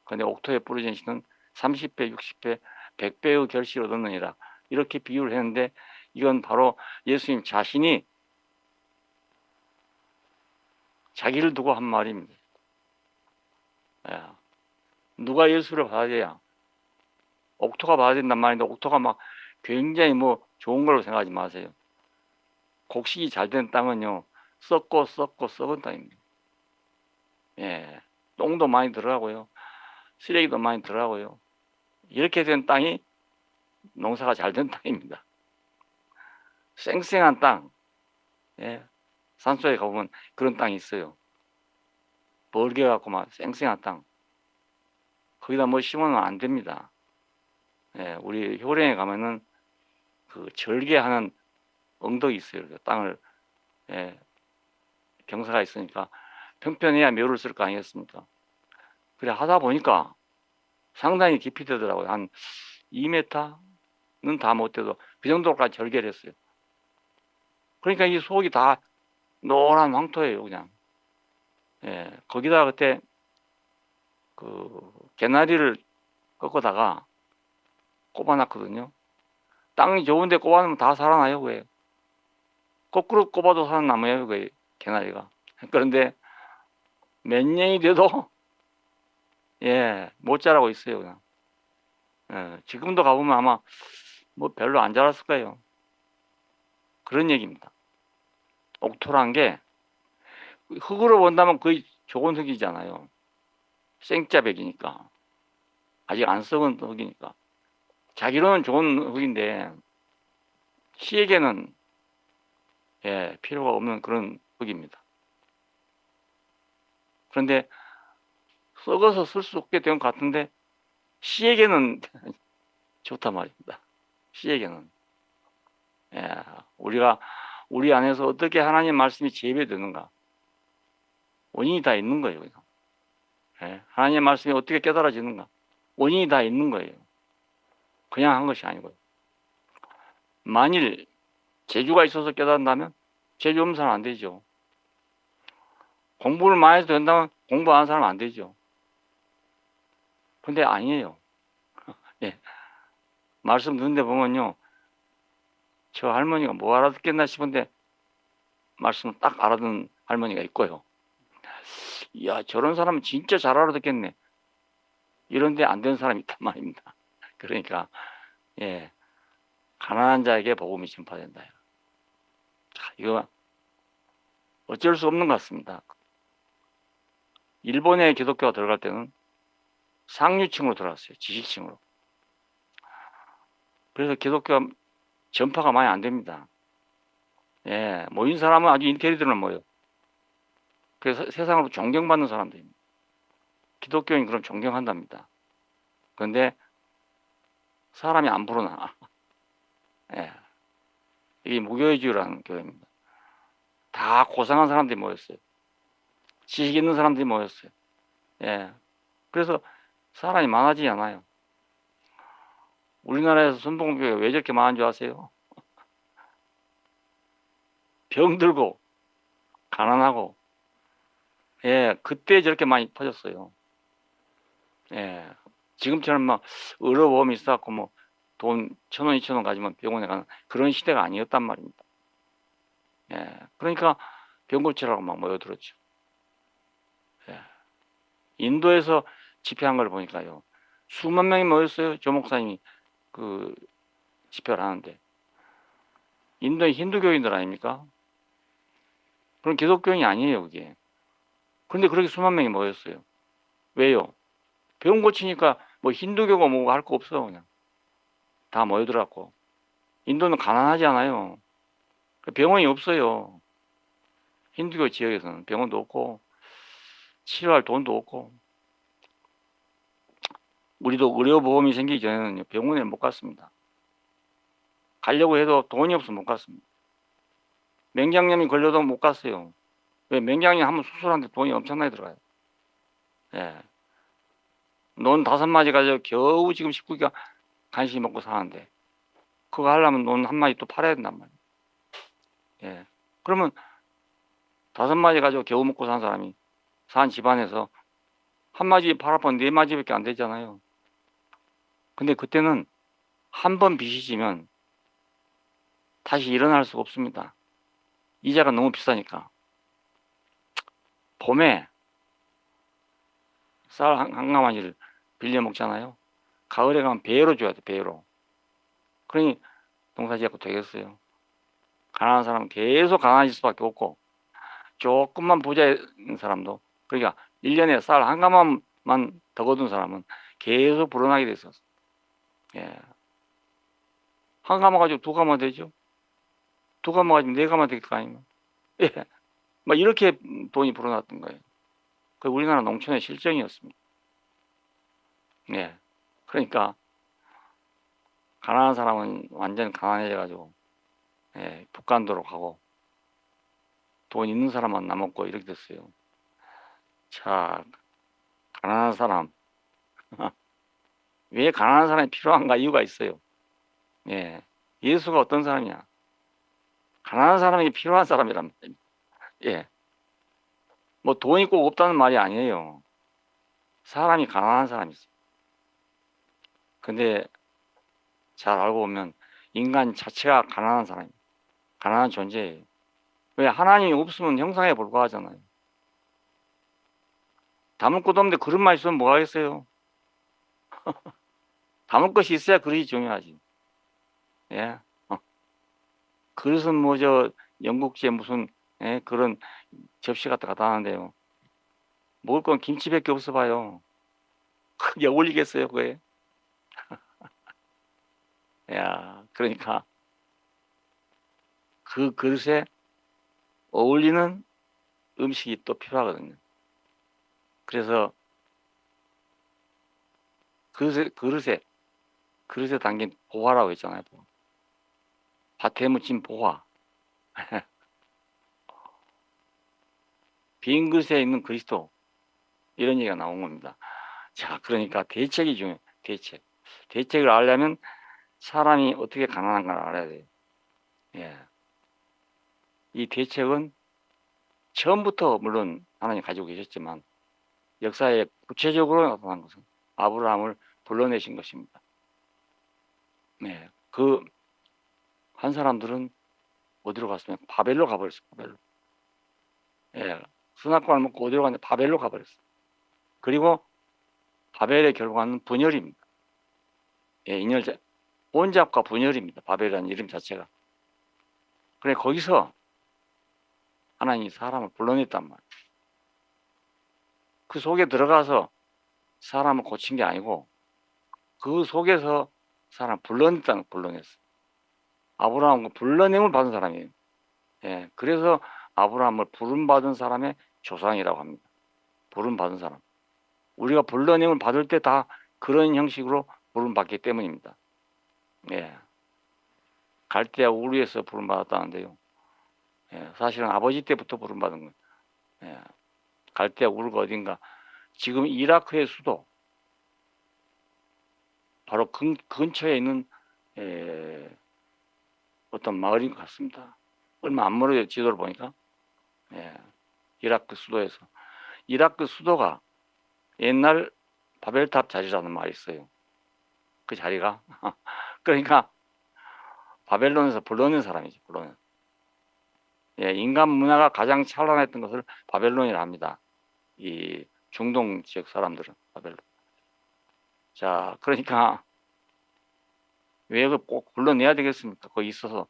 근데 옥토에 뿌려진 씨는 30배, 60배, 100배의 결실을 얻느니라. 이렇게 비유를 했는데 이건 바로 예수님 자신이 자기를 두고 한 말입니다. 예. 누가 예수를 받아들여야 옥토가 받아야 된단 말인데 옥토가 막 굉장히 뭐 좋은 걸로 생각하지 마세요. 곡식이 잘 된 땅은요 썩고 썩은 땅입니다. 예, 똥도 많이 들어가고요 쓰레기도 많이 들어가고요 이렇게 된 땅이 농사가 잘 된 땅입니다. 쌩쌩한 땅, 예, 산속에 가보면 그런 땅이 있어요. 벌게 갖고 막 쌩쌩한 땅 거기다 뭐 심으면 안 됩니다. 예, 우리 효령에 가면은 그 절개하는 엉덕이 있어요. 땅을 예, 경사가 있으니까 평평해야 묘를 쓸 거 아니겠습니까? 그래 하다 보니까 상당히 깊이 되더라고요. 한 2m는 다 못 돼도 그 정도까지 절개를 했어요. 그러니까 이 속이 다 노란 황토예요, 그냥. 예, 거기다 그때 그 개나리를 꺾어다가 꼽아놨거든요. 땅이 좋은데 꼽아놓으면 다 살아나요, 왜? 거꾸로 꼽아도 살아남아요, 그 개나리가. 그런데 몇 년이 돼도 예, 못 자라고 있어요, 그냥. 예, 지금도 가보면 아마 뭐 별로 안 자랐을 거예요. 그런 얘기입니다. 옥토란 게 흙으로 본다면 거의 좋은 흙이잖아요. 생짜백이니까. 아직 안 썩은 흙이니까. 자기로는 좋은 흙인데 씨에게는 예, 필요가 없는 그런 흙입니다. 그런데 썩어서 쓸 수 없게 된 것 같은데 씨에게는 좋단 말입니다. 씨에게는. 예, 우리 안에서 어떻게 하나님 말씀이 재배되는가 원인이 다 있는 거예요. 예, 하나님 말씀이 어떻게 깨달아지는가 원인이 다 있는 거예요. 그냥 한 것이 아니고요. 만일 재주가 있어서 깨닫는다면 재주 없는 사람 안 되죠. 공부를 많이 해서 된다면 공부 안 하는 사람 안 되죠. 근데 아니에요. 예. 말씀 듣는데 보면요. 저 할머니가 뭐 알아듣겠나 싶은데 말씀을 딱 알아듣는 할머니가 있고요. 이야, 저런 사람은 진짜 잘 알아듣겠네. 이런데 안 되는 사람이 있단 말입니다. 그러니까 예, 가난한 자에게 복음이 전파된다. 자, 이거 어쩔 수 없는 것 같습니다. 일본에 기독교가 들어갈 때는 상류층으로 들어갔어요. 지식층으로. 그래서 기독교가 전파가 많이 안 됩니다. 예, 모인 사람은 아주 인텔리들만 모여. 그래서 세상으로 존경받는 사람들입니다. 기독교인 그럼 존경한답니다. 그런데 사람이 안 불어나. 예, 이게 무교회주의라는 교회입니다. 다 고상한 사람들이 모였어요. 지식 있는 사람들이 모였어요. 예, 그래서 사람이 많아지지 않아요. 우리나라에서 순복음교회가 왜 저렇게 많은 줄 아세요? 병들고 가난하고, 예, 그때 저렇게 많이 퍼졌어요. 예, 지금처럼 막 의료보험이 있어갖고 뭐 돈 1,000원, 2,000원 가지면 병원에 가는 그런 시대가 아니었단 말입니다. 예, 그러니까 병 고치라고 막 모여들었죠. 예, 인도에서 집회한 걸 보니까요, 수만 명이 모였어요. 조 목사님이 그 집회를 하는데, 인도의 힌두교인들 아닙니까? 그런 기독교인이 아니에요, 그게. 그런데 그렇게 수만 명이 모였어요. 왜요? 병 고치니까 뭐 힌두교가 뭐고 할 거 없어, 그냥. 다 모여들었고. 인도는 가난하지 않아요. 병원이 없어요. 힌두교 지역에서는 병원도 없고, 치료할 돈도 없고. 우리도 의료보험이 생기기 전에는 병원에 못 갔습니다. 가려고 해도 돈이 없어서 못 갔습니다. 맹장염이 걸려도 못 갔어요. 왜? 맹장염 한번 수술하는데 돈이 엄청나게 들어가요. 예. 논 5마리 가지고 겨우 지금 19기가 간신히 먹고 사는데, 그거 하려면 논 1마리 또 팔아야 된단 말이에요. 예. 그러면 5마리 가지고 겨우 먹고 사는 사람이 산 집안에서 1마리 팔아보면 4마리밖에 안 되잖아요. 근데 그때는 한 번 빚이 지면 다시 일어날 수가 없습니다. 이자가 너무 비싸니까. 봄에 쌀 한 가마니를 빌려 먹잖아요. 가을에 가면 배로 줘야 돼, 배로. 그러니 농사 지어도 되겠어요. 가난한 사람은 계속 가난해질 수밖에 없고, 조금만 부자인 사람도, 그러니까 1년에 쌀 한 가마만 더 거둔 사람은 계속 불어나게 돼 있었어. 예. 한 가마 가지고 2가마 되죠. 2가마 가지고 4가마 될 거 아닙니까? 예. 막 이렇게 돈이 불어났던 거예요. 그 우리나라 농촌의 실정이었습니다. 예. 그러니까 가난한 사람은 완전 가난해져가지고, 예, 북간도로 가고, 돈 있는 사람만 남았고 이렇게 됐어요. 자, 가난한 사람. 왜 가난한 사람이 필요한가? 이유가 있어요. 예. 예수가 어떤 사람이냐? 가난한 사람이 필요한 사람이란 말이에요. 예. 뭐 돈이 꼭 없다는 말이 아니에요. 사람이 가난한 사람이 있어요. 근데 잘 알고 보면 인간 자체가 가난한 사람이에요. 가난한 존재예요. 왜? 하나님이 없으면 형상에 불과하잖아요. 담을 것도 없는데 그릇만 있으면 뭐 하겠어요? 담을 것이 있어야 그릇이 중요하지. 예. 그릇은 뭐 저 영국제 무슨, 예? 그런 접시 갖다 갖다 하는데요. 먹을 건 김치밖에 없어 봐요. 그게 어울리겠어요, 그게? 야, 그러니까 그 그릇에 어울리는 음식이 또 필요하거든요. 그래서 그릇에 담긴 보화라고 있잖아요. 밭에 묻힌 보화. 빈 그릇에 있는 그리스도. 이런 얘기가 나온 겁니다. 자, 그러니까 대책이 중요해요. 대책. 대책을 알려면 사람이 어떻게 가난한가를 알아야 돼요. 예. 이 대책은 처음부터 물론 하나님 가지고 계셨지만 역사에 구체적으로 나타난 것은 아브라함을 불러내신 것입니다. 네. 그 한 사람들은 어디로 갔으면 바벨로 가버렸어요. 바벨로. 예. 선악과를 먹고 어디로 갔냐? 바벨로 가버렸어요. 그리고 바벨의 결과는 분열입니다. 예, 혼잡과 분열입니다. 바벨이라는 이름 자체가. 그래 거기서 하나님이 사람을 불러냈단 말이에요. 그 속에 들어가서 사람을 고친 게 아니고 그 속에서 사람 불러냈다는 불러냈어. 아브라함은 불러냄을 받은 사람이에요. 예, 그래서 아브라함을 부름받은 사람의 조상이라고 합니다. 부름받은 사람. 우리가 불러냄을 받을 때 다 그런 형식으로 부름받기 때문입니다. 예. 갈대아 우르에서 부름받았다는데요. 예, 사실은 아버지 때부터 부름받은 거예요. 예. 갈대아 우르가 어딘가 지금 이라크의 수도 바로 근처에 있는 어떤 마을인 것 같습니다. 얼마 안 멀어요. 지도를 보니까. 예. 이라크 수도에서. 이라크 수도가 옛날 바벨탑 자리라는 말이 있어요. 그 자리가. 그러니까 바벨론에서 불러낸 사람이죠. 불러낸. 예, 인간 문화가 가장 찬란했던 것을 바벨론이라 합니다. 이 중동 지역 사람들은 바벨론. 자, 그러니까 왜 꼭 불러내야 되겠습니까? 거기 있어서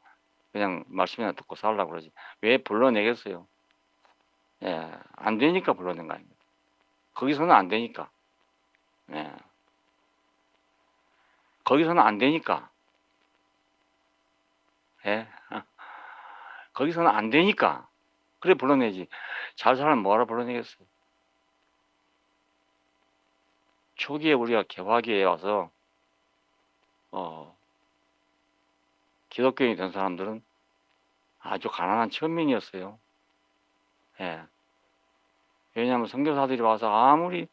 그냥 말씀이나 듣고 살라고 그러지. 왜 불러내겠어요? 예, 안 되니까 불러낸 거 아닙니까? 거기서는 안 되니까. 예. 거기서는 안 되니까. 예. 거기서는 안 되니까. 그래 불러내지. 잘 살면 뭐하러 불러내겠어요? 초기에 우리가 개화기에 와서 기독교인이 된 사람들은 아주 가난한 천민이었어요. 예. 왜냐하면 선교사들이 와서 아무리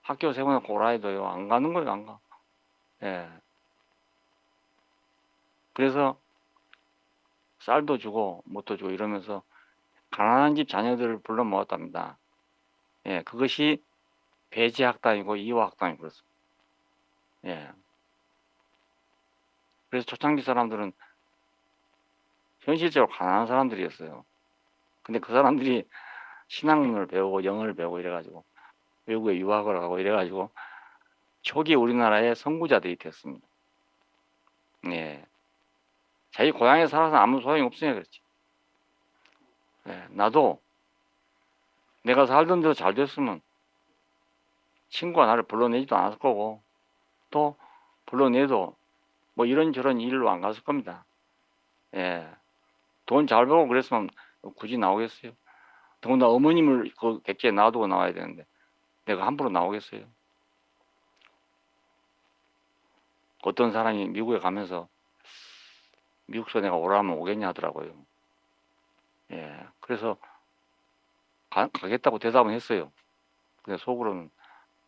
학교 세워놓고 오라 해도요, 안 가는 거예요, 안 가. 예. 그래서 쌀도 주고, 뭣도 주고 이러면서 가난한 집 자녀들을 불러 모았답니다. 예. 그것이 배제학당이고 이화학당이 그렇습니다. 예. 그래서 초창기 사람들은 현실적으로 가난한 사람들이었어요. 근데 그 사람들이 신학문을 배우고 영어를 배우고 이래가지고 외국에 유학을 가고 이래가지고 초기 우리나라의 선구자들이 됐습니다. 예. 자기 고향에 살아서 아무 소용이 없으니까 그렇지. 예. 나도 내가 살던 대로 잘 됐으면 친구가 나를 불러내지도 않았을 거고 또 불러내도 뭐 이런저런 일로 안 갔을 겁니다. 예. 돈 잘 벌고 그랬으면 굳이 나오겠어요? 더군다나 어머님을 그 객지에 놔두고 나와야 되는데 내가 함부로 나오겠어요? 어떤 사람이 미국에 가면서 미국서 내가 오라면 오겠냐 하더라고요. 예. 그래서 가겠다고 대답은 했어요. 근데 속으로는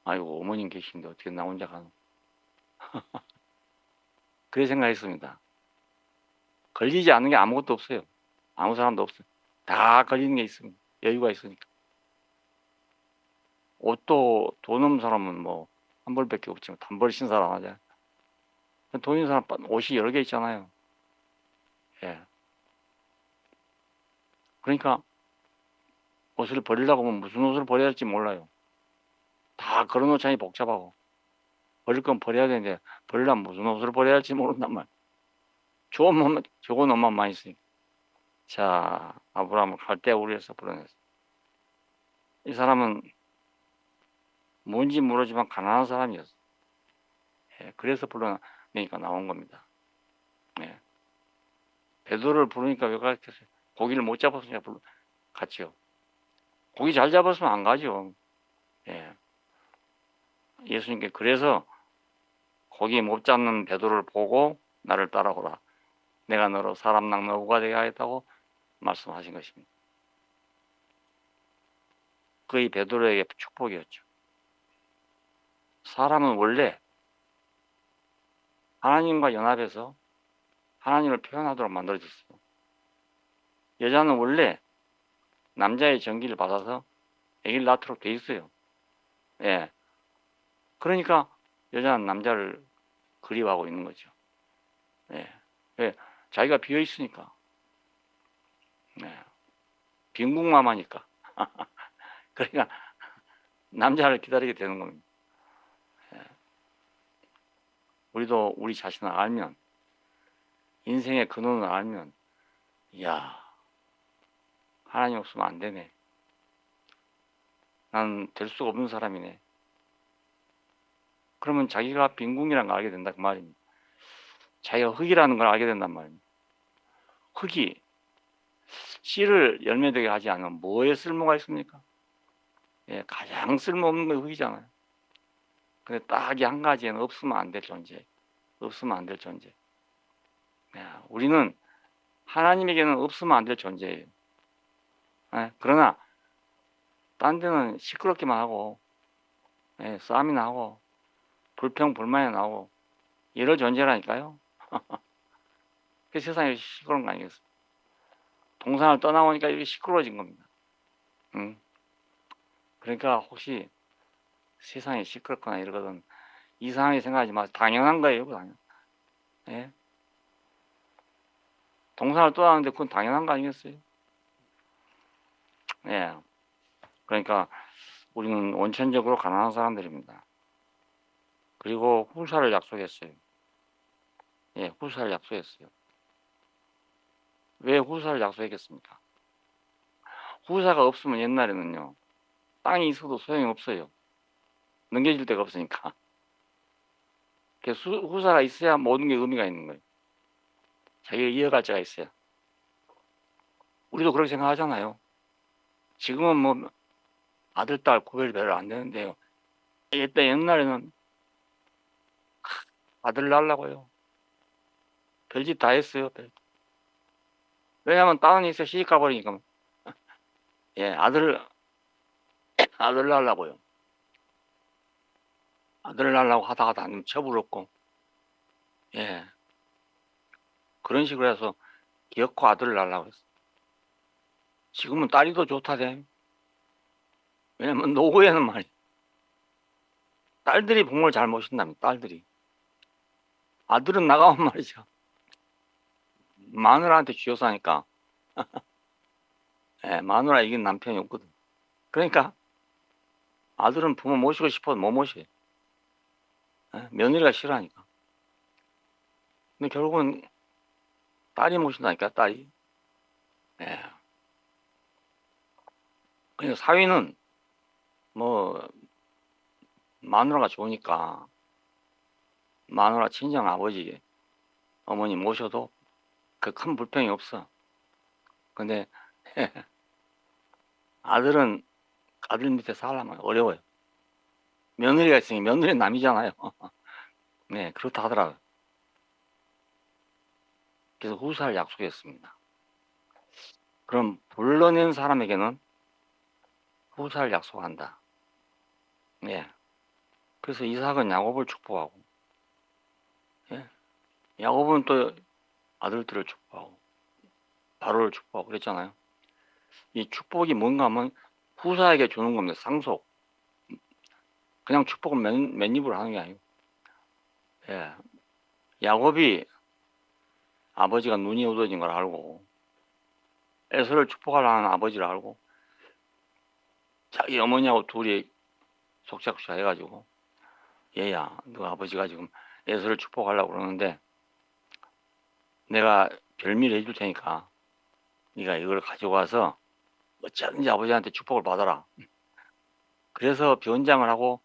아이고 어머님 계신데 어떻게 나 혼자 가노? 그래 생각했습니다. 걸리지 않는 게 아무것도 없어요. 아무 사람도 없어요. 다 걸리는 게 있습니다. 여유가 있으니까. 옷도 돈 없는 사람은 뭐 한 벌밖에 없지만 단벌 신 사람 하자. 돈 있는 사람 옷이 여러 개 있잖아요. 예. 그러니까 옷을 버리려고 하면 무슨 옷을 버려야 할지 몰라요. 다 걸어놓자니 복잡하고 버릴 건 버려야 되는데 버리려면 무슨 옷을 버려야 할지 모른단 말. 좋은 옷만 많이 있으니까. 자, 아브라함을 갈대아 우르에서 불러냈어. 이 사람은 뭔지 모르지만 가난한 사람이었어. 예, 그래서 불러내니까 나온 겁니다. 예. 베드로를 부르니까 왜 가르쳤어요? 고기를 못 잡았으니까 갔지요. 고기 잘 잡았으면 안 가죠. 예. 예수님께 그래서 고기 못 잡는 베드로를 보고 나를 따라오라. 내가 너로 사람 낚는 어부가 되게 하겠다고 말씀하신 것입니다. 그의 베드로에게 축복이었죠. 사람은 원래 하나님과 연합해서 하나님을 표현하도록 만들어졌어요. 여자는 원래 남자의 전기를 받아서 아기를 낳도록 돼 있어요. 예. 그러니까 여자는 남자를 그리워하고 있는 거죠. 예. 예. 자기가 비어 있으니까. 예. 빈궁마마니까. 그러니까 남자를 기다리게 되는 겁니다. 예. 우리도 우리 자신을 알면, 인생의 근원을 알면, 이야, 하나님 없으면 안 되네. 난 될 수가 없는 사람이네. 그러면 자기가 빈궁이라는 걸 알게 된다 그 말입니다. 자기가 흙이라는 걸 알게 된단 말입니다. 흙이 씨를 열매되게 하지 않으면 뭐에 쓸모가 있습니까? 예, 가장 쓸모없는 건 흙이잖아요. 근데 딱 이 한 가지에는 없으면 안 될 존재. 없으면 안 될 존재. 예, 우리는 하나님에게는 없으면 안 될 존재예요. 예, 그러나 딴 데는 시끄럽기만 하고, 예, 싸움이나 하고, 불평불만이 나오고, 이런 존재라니까요. 그 세상이 시끄러운 거 아니겠어요? 동산을 떠나오니까 이렇게 시끄러워진 겁니다. 그러니까 혹시 세상이 시끄럽거나 이러거든 이상하게 생각하지 마세요. 당연한 거예요. 당연. 예? 동산을 떠나는데 그건 당연한 거 아니겠어요? 예. 그러니까 우리는 원천적으로 가난한 사람들입니다. 그리고 후사를 약속했어요. 예, 후사를 약속했어요. 왜 후사를 약속했겠습니까? 후사가 없으면 옛날에는요, 땅이 있어도 소용이 없어요. 넘겨질 데가 없으니까. 후사가 있어야 모든 게 의미가 있는 거예요. 자기가 이어갈 자가 있어야. 우리도 그렇게 생각하잖아요. 지금은 뭐 아들, 딸 구별이 별로 안 되는데요. 옛날에는 아들 낳으려고요. 별짓 다 했어요. 왜냐면 다운이 있어 시집 가버리니까. 예, 아들 낳으려고요. 아들 낳으려고 하다가 다 처부렀고. 예. 그런 식으로 해서 기어코 아들을 낳으려고 했어. 지금은 딸이 더 좋다대. 왜냐면 노후에는 말이야. 딸들이 부모를 잘 모신답니다. 딸들이. 아들은 나가면 말이죠. 마누라한테 쥐어싸니까. 예, 마누라 이긴 남편이 없거든. 그러니까 아들은 부모 모시고 싶어도 못 모셔. 예, 며느리가 싫어하니까. 근데 결국은 딸이 모신다니까, 딸이. 예. 그러니까 사위는 뭐 마누라가 좋으니까 마누라 친정 아버지 어머니 모셔도 그 큰 불평이 없어. 근데 아들은 아들 밑에 살려면 어려워요. 며느리가 있으니 며느리는 남이잖아요. 네, 그렇다 하더라고요. 그래서 후사를 약속했습니다. 그럼 불러낸 사람에게는 후사를 약속한다. 예. 그래서 이삭은 야곱을 축복하고, 예. 야곱은 또 아들들을 축복하고, 바로를 축복하고 그랬잖아요. 이 축복이 뭔가 하면 후사에게 주는 겁니다. 상속. 그냥 축복은 맨입으로 하는 게 아니고. 예. 야곱이 아버지가 눈이 어두워진 걸 알고, 에서를 축복하려는 아버지를 알고, 자기 어머니하고 둘이 속작사 해가지고, 얘야, 너 아버지가 지금 에서를 축복하려고 그러는데, 내가 별미를 해줄 테니까, 네가 이걸 가지고 와서 어쩌든지 아버지한테 축복을 받아라. 그래서 변장을 하고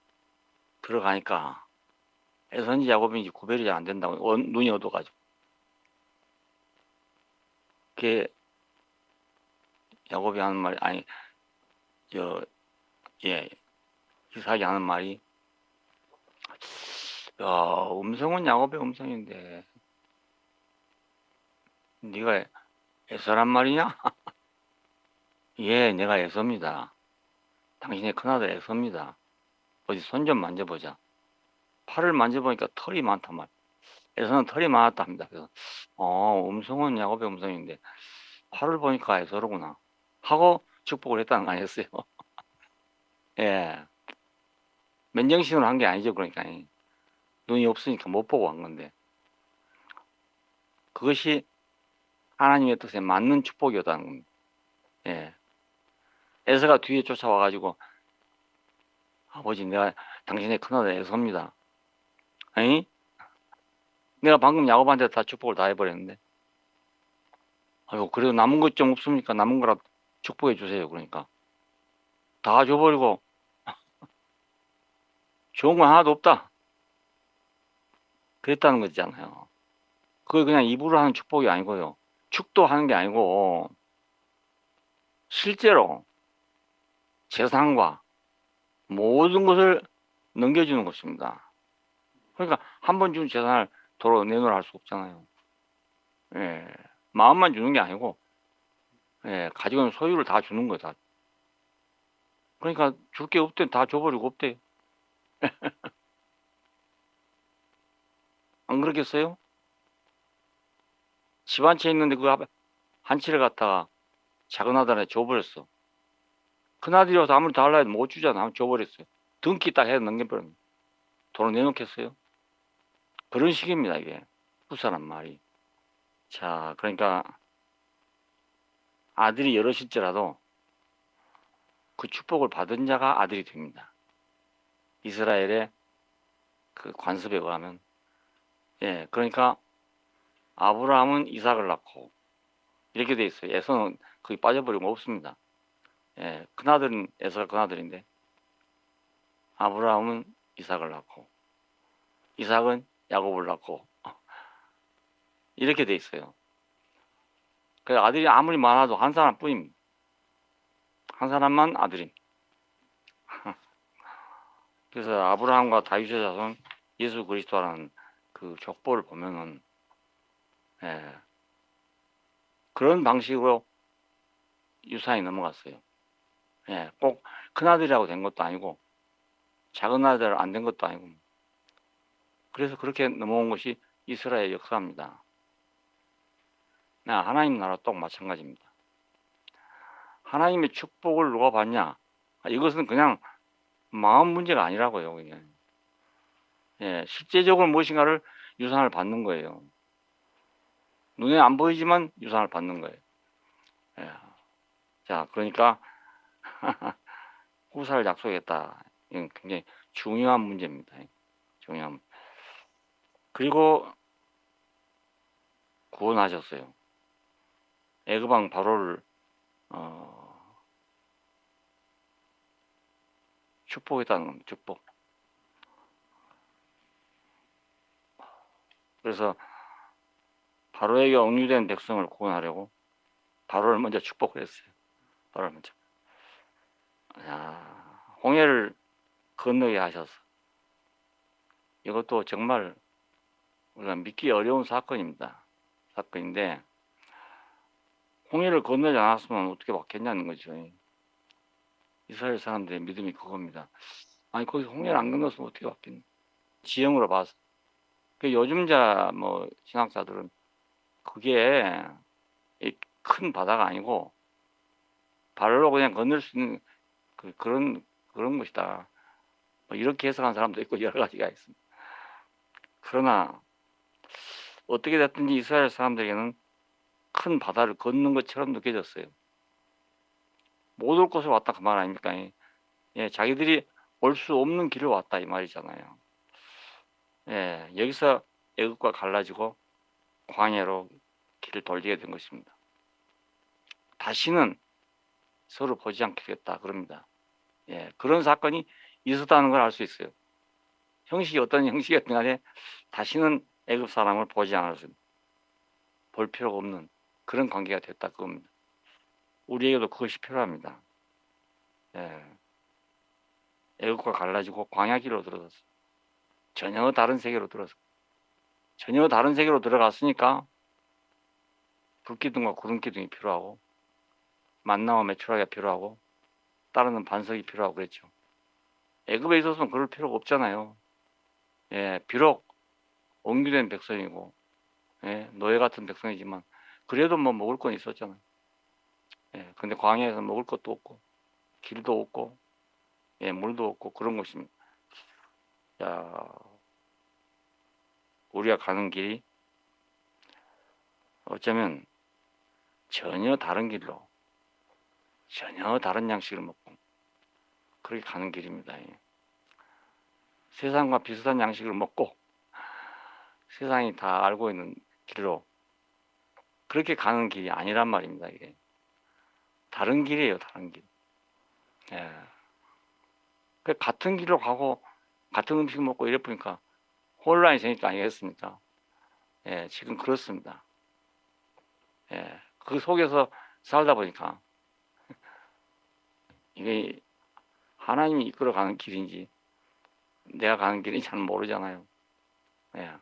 들어가니까 에서인지 야곱인지 구별이 안 된다고, 눈이 어두워가지고. 그게 야곱이 하는 말이, 아니, 예, 이삭이 하는 말이, 야, 음성은 야곱의 음성인데, 네가 에서란 말이냐? 예, 내가 에서입니다. 당신의 큰아들 에서입니다. 어디 손 좀 만져보자. 팔을 만져보니까 털이 많단 말. 에서는 털이 많았다 합니다. 그래서 음성은 야곱의 음성인데 팔을 보니까 에서로구나 하고 축복을 했다는 거 아니었어요. 예, 맨정신으로 한 게 아니죠. 그러니까 눈이 없으니까 못 보고 한 건데 그것이 하나님의 뜻에 맞는 축복이었다는 겁니다. 예, 에서가 뒤에 쫓아와가지고 아버지 내가 당신의 큰아들 에서입니다. 에이? 내가 방금 야곱한테 다 축복을 다 해버렸는데, 아유, 그래도 남은 것 좀 없습니까? 남은 거라 축복해 주세요. 그러니까. 다 줘버리고, 좋은 건 하나도 없다. 그랬다는 거잖아요. 그게 그냥 입으로 하는 축복이 아니고요. 축도하는 게 아니고, 실제로 재산과 모든 것을 넘겨주는 것입니다. 그러니까 한 번 준 재산을 도로 내놓으라 할 수 없잖아요. 예, 마음만 주는 게 아니고, 예, 가지고 있는 소유를 다 주는 거다. 그러니까 줄 게 없대 다 줘버리고 없대. 안 그렇겠어요? 집 한 채 있는데 그 한 채를 갖다가 작은 아들한테 줘버렸어. 큰 아들이어서 아무리 달라 해도 못 주잖아. 줘버렸어요. 등기 딱 해서 넘겨버렸네. 돈을 내놓겠어요? 그런 식입니다, 이게. 후사란 말이. 자, 그러니까 아들이 여럿일지라도 그 축복을 받은 자가 아들이 됩니다. 이스라엘의 그 관습에 의하면. 예, 그러니까 아브라함은 이삭을 낳고 이렇게 돼 있어요. 에서는 거기 빠져버리고 없습니다. 예, 큰아들은 에서가 큰아들인데 아브라함은 이삭을 낳고 이삭은 야곱을 낳고 이렇게 돼 있어요. 그 아들이 아무리 많아도 한 사람뿐입니다. 한 사람만 아들임. 그래서 아브라함과 다윗의 자손 예수 그리스도라는 그 족보를 보면은 예, 그런 방식으로 유산이 넘어갔어요. 예, 꼭 큰아들이라고 된 것도 아니고 작은 아들 안 된 것도 아니고 그래서 그렇게 넘어온 것이 이스라엘 역사입니다. 하나님 나라 또 마찬가지입니다. 하나님의 축복을 누가 받냐? 이것은 그냥 마음 문제가 아니라고요. 그냥. 예, 실제적으로 무엇인가를 유산을 받는 거예요. 눈에 안 보이지만 유산을 받는 거예요. 예. 자, 그러니까 후사를 약속했다. 이건 굉장히 중요한 문제입니다. 중요한. 그리고 구원하셨어요. 애굽왕 바로를 축복했다는 겁니다. 축복. 그래서 바로에게 억류된 백성을 구원하려고 바로를 먼저 축복을 했어요. 바로를 먼저. 야, 홍해를 건너게 하셔서 이것도 정말 우리가 믿기 어려운 사건입니다. 사건인데 홍해를 건너지 않았으면 어떻게 막혔냐는 거죠. 이스라엘 사람들의 믿음이 그겁니다. 아니 거기 홍해를 안 건넜으면 어떻게 막혔냐. 지형으로 봐서. 그 요즘자 뭐 신학자들은 그게 큰 바다가 아니고 발로 그냥 건널 수 있는 그런 것이다. 뭐 이렇게 해석한 사람도 있고 여러 가지가 있습니다. 그러나 어떻게 됐든지 이스라엘 사람들에게는 큰 바다를 걷는 것처럼 느껴졌어요. 못 올 곳을 왔다 그 말 아닙니까? 예, 자기들이 올 수 없는 길을 왔다 이 말이잖아요. 예, 여기서 애굽과 갈라지고 광야로 길을 돌리게 된 것입니다. 다시는 서로 보지 않게 됐다 그럽니다. 예, 그런 사건이 있었다는 걸 알 수 있어요. 형식이 어떤 형식이었든 간에 다시는 애굽 사람을 보지 않을 수, 볼 필요가 없는 그런 관계가 됐다 그겁니다. 우리에게도 그것이 필요합니다. 예, 애국과 갈라지고 광야길로 들어갔어. 전혀 다른 세계로 들어서 전혀 다른 세계로 들어갔으니까 불기둥과 구름기둥이 필요하고 만나와 메추라기가 필요하고 따르는 반석이 필요하고 그랬죠. 애굽에 있어서는 그럴 필요가 없잖아요. 예, 비록 옹유된 백성이고 예, 노예 같은 백성이지만 그래도 뭐 먹을 건 있었잖아요. 예, 근데 광야에서 먹을 것도 없고 길도 없고 예, 물도 없고 그런 것입니다. 자, 우리가 가는 길이 어쩌면 전혀 다른 길로 전혀 다른 양식을 먹고 그렇게 가는 길입니다. 세상과 비슷한 양식을 먹고 세상이 다 알고 있는 길로 그렇게 가는 길이 아니란 말입니다. 이게 다른 길이에요, 다른 길. 예. 같은 길로 가고 같은 음식 먹고 이래 보니까 혼란이 생길 거 아니겠습니까? 예, 지금 그렇습니다. 예, 그 속에서 살다 보니까 이게 하나님이 이끌어가는 길인지 내가 가는 길인지 잘 모르잖아요. 예.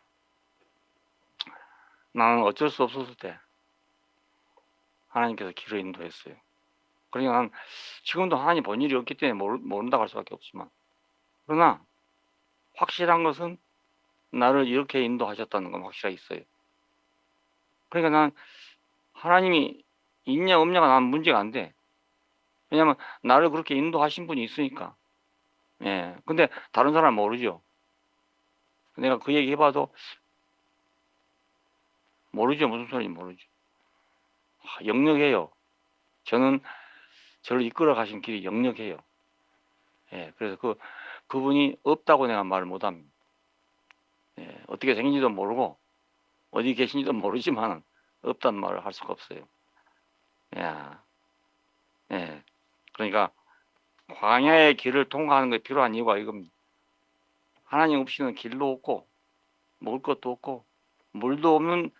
나는 어쩔 수 없었을 때 하나님께서 길을 인도했어요. 그러니까 난 지금도 하나님 본 일이 없기 때문에 모른다고 할 수밖에 없지만, 그러나 확실한 것은 나를 이렇게 인도하셨다는 건 확실하게 있어요. 그러니까 난 하나님이 있냐 없냐가 난 문제가 안 돼. 왜냐면 나를 그렇게 인도하신 분이 있으니까. 예. 근데 다른 사람은 모르죠. 내가 그 얘기 해봐도 모르죠. 무슨 소리인지 모르죠. 역력해요. 저는 저를 이끌어 가신 길이 역력해요. 예. 그래서 그분이 없다고 내가 말을 못 합니다. 예. 어떻게 생긴지도 모르고 어디 계신지도 모르지만 없다는 말을 할 수가 없어요. 야. 예. 그러니까 광야의 길을 통과하는 게 필요한 이유가 이겁니다. 하나님 없이는 길도 없고 먹을 것도 없고 물도 없는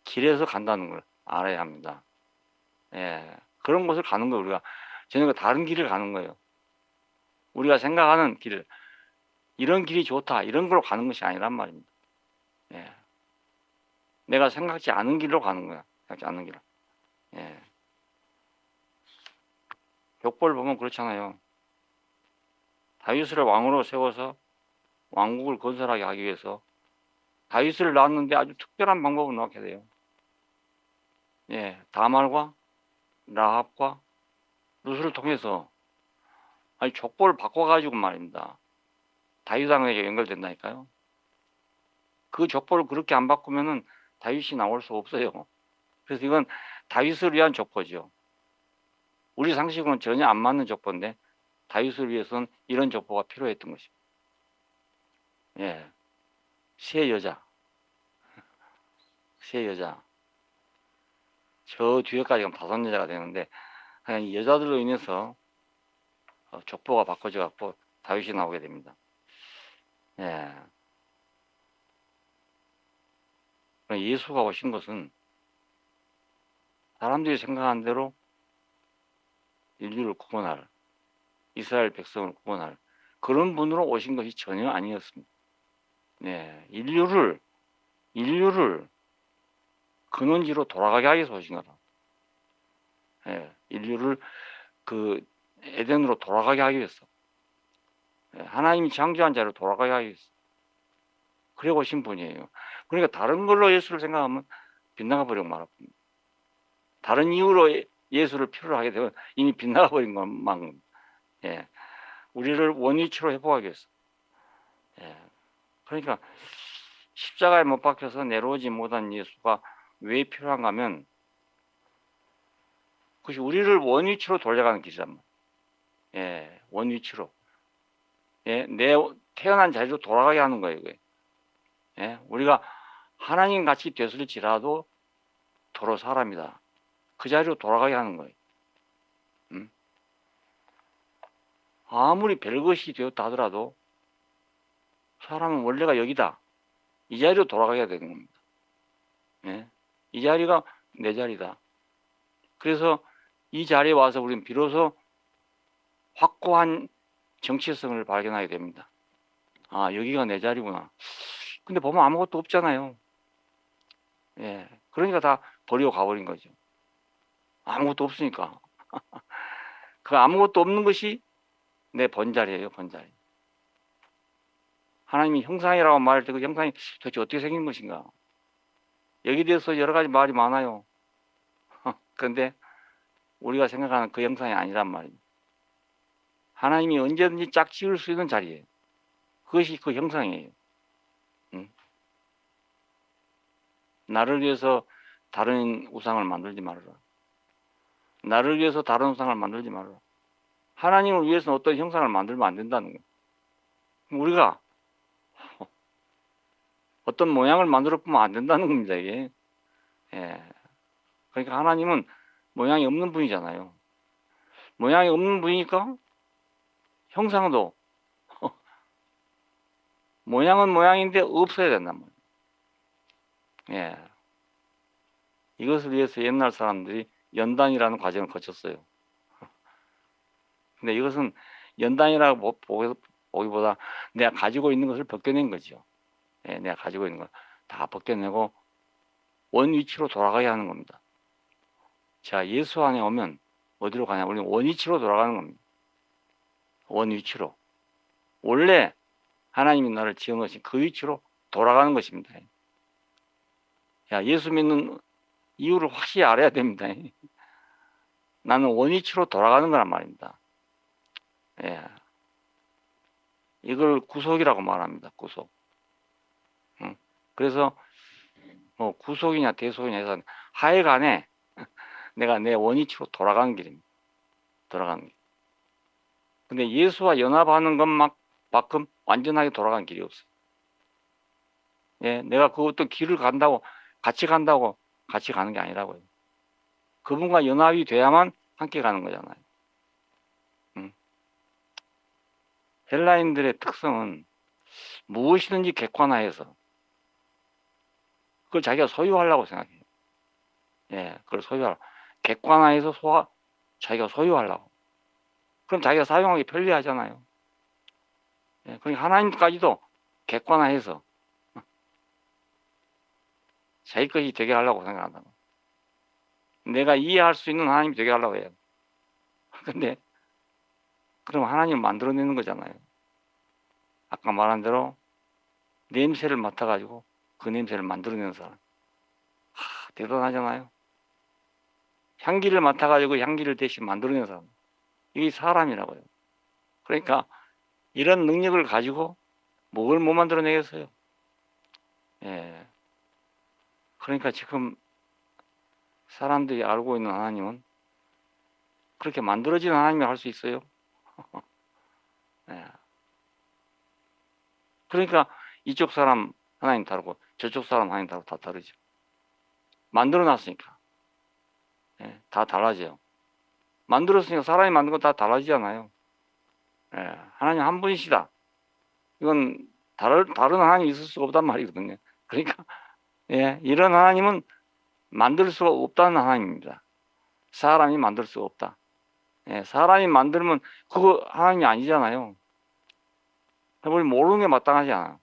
길에서 간다는 걸 알아야 합니다. 예. 그런 곳을 가는 거예요. 우리가 저녁에 다른 길을 가는 거예요. 우리가 생각하는 길, 이런 길이 좋다, 이런 걸로 가는 것이 아니란 말입니다. 예. 내가 생각지 않은 길로 가는 거야. 생각지 않는 길. 예. 족보를 보면 그렇잖아요. 다윗을 왕으로 세워서 왕국을 건설하게 하기 위해서 다윗을 낳았는데 아주 특별한 방법을 낳게 돼요. 예, 다말과 라합과 루스를 통해서 아니 족보를 바꿔가지고 말입니다. 다윗 왕에게 연결된다니까요. 그 족보를 그렇게 안 바꾸면은 다윗이 나올 수 없어요. 그래서 이건 다윗을 위한 족보죠. 우리 상식으로는 전혀 안 맞는 족보인데 다윗을 위해서는 이런 족보가 필요했던 것입니다. 예, 세 여자. 저 뒤에까지 가면 5여자가 되는데 그냥 이 여자들로 인해서 족보가 바꿔져 갖고 다윗이 나오게 됩니다. 예. 예수가 오신 것은 사람들이 생각한 대로 인류를 구원할, 이스라엘 백성을 구원할 그런 분으로 오신 것이 전혀 아니었습니다. 네, 인류를 근원지로 돌아가게 하기 위해서 오신 거다. 예, 인류를 그 에덴으로 돌아가게 하기 위해서, 예, 하나님이 창조한 자로 돌아가게 하기 위해서 그래 오신 분이에요. 그러니까 다른 걸로 예수를 생각하면 빗나가 버리고 말았습니다. 다른 이유로 예수를 필요로 하게 되면 이미 빗나가 버린 것만, 예, 우리를 원위치로 회복하기 위해서. 예, 그러니까 십자가에 못 박혀서 내려오지 못한 예수가 왜 필요한가 하면 그것이 우리를 원위치로 돌려가는 길이란 말이에요. 예, 원위치로. 예, 내 태어난 자리로 돌아가게 하는 거예요. 그게. 예, 우리가 하나님 같이 되었을지라도 도로 사람이다. 그 자리로 돌아가게 하는 거예요. 아무리 별것이 되었다 하더라도 사람은 원래가 여기다. 이 자리로 돌아가야 되는 겁니다. 예? 이 자리가 내 자리다. 그래서 이 자리에 와서 우리는 비로소 확고한 정체성을 발견하게 됩니다. 아, 여기가 내 자리구나. 근데 보면 아무것도 없잖아요. 예. 그러니까 다 버리고 가버린 거죠. 아무것도 없으니까. 그 아무것도 없는 것이 내 본자리예요, 본자리. 하나님이 형상이라고 말할 때 그 형상이 도대체 어떻게 생긴 것인가? 여기 대해서 여러 가지 말이 많아요. 그런데 우리가 생각하는 그 형상이 아니란 말입니다. 하나님이 언제든지 짝 지을 수 있는 자리예요. 그것이 그 형상이에요. 나를 위해서 다른 우상을 만들지 말아라. 나를 위해서 다른 우상을 만들지 말아라. 하나님을 위해서는 어떤 형상을 만들면 안 된다는 거예요. 우리가 어떤 모양을 만들어 보면 안 된다는 겁니다, 이게. 예. 그러니까 하나님은 모양이 없는 분이잖아요. 모양이 없는 분이니까 형상도 모양은 모양인데 없어야 된단 말이에요. 예. 이것을 위해서 옛날 사람들이 연단이라는 과정을 거쳤어요. 근데 이것은 연단이라고 보기보다 내가 가지고 있는 것을 벗겨낸 거죠. 예, 내가 가지고 있는 걸 다 벗겨내고 원 위치로 돌아가게 하는 겁니다. 자, 예수 안에 오면 어디로 가냐? 우리는 원 위치로 돌아가는 겁니다. 원 위치로. 원래 하나님이 나를 지어놓으신 그 위치로 돌아가는 것입니다. 야, 예수 믿는 이유를 확실히 알아야 됩니다. 나는 원위치로 돌아가는 거란 말입니다. 예. 이걸 구속이라고 말합니다. 구속. 그래서 뭐 구속이냐 대속이냐 해서 하여간에 내가 내 원위치로 돌아가는 길입니다. 돌아가는 길. 근데 예수와 연합하는 것만큼 완전하게 돌아가는 길이 없어요. 예, 내가 그 어떤 길을 간다고 같이 가는 게 아니라고요. 그분과 연합이 돼야만 함께 가는 거잖아요. 헬라인들의 특성은 무엇이든지 객관화해서 그걸 자기가 소유하려고 생각해요. 예, 그걸 소유하려고. 객관화해서 자기가 소유하려고. 그럼 자기가 사용하기 편리하잖아요. 예, 그러니까 하나님까지도 객관화해서 자기 것이 되게 하려고 생각한다. 내가 이해할 수 있는 하나님이 되게 하려고 해요. 근데 그럼 하나님을 만들어내는 거잖아요. 아까 말한 대로 냄새를 맡아가지고 그 냄새를 만들어내는 사람. 대단하잖아요. 향기를 맡아가지고 향기를 대신 만들어내는 사람. 이게 사람이라고요. 그러니까 이런 능력을 가지고 뭘 못 만들어내겠어요. 예. 그러니까 지금 사람들이 알고 있는 하나님은 그렇게 만들어지는 하나님이 할 수 있어요. 예. 그러니까 이쪽 사람 하나님 다르고 저쪽 사람 하나님 다르고 다 다르죠. 만들어 놨으니까. 예, 다 달라져요. 만들었으니까 사람이 만든 거 다 달라지잖아요. 예, 하나님 한 분이시다. 이건 다른 하나님이 있을 수가 없단 말이거든요. 그러니까 예, 이런 하나님은 만들 수가 없다는 하나님입니다. 사람이 만들 수가 없다. 예, 사람이 만들면 그거 하나님이 아니잖아요. 우리 모르는 게 마땅하지 않아.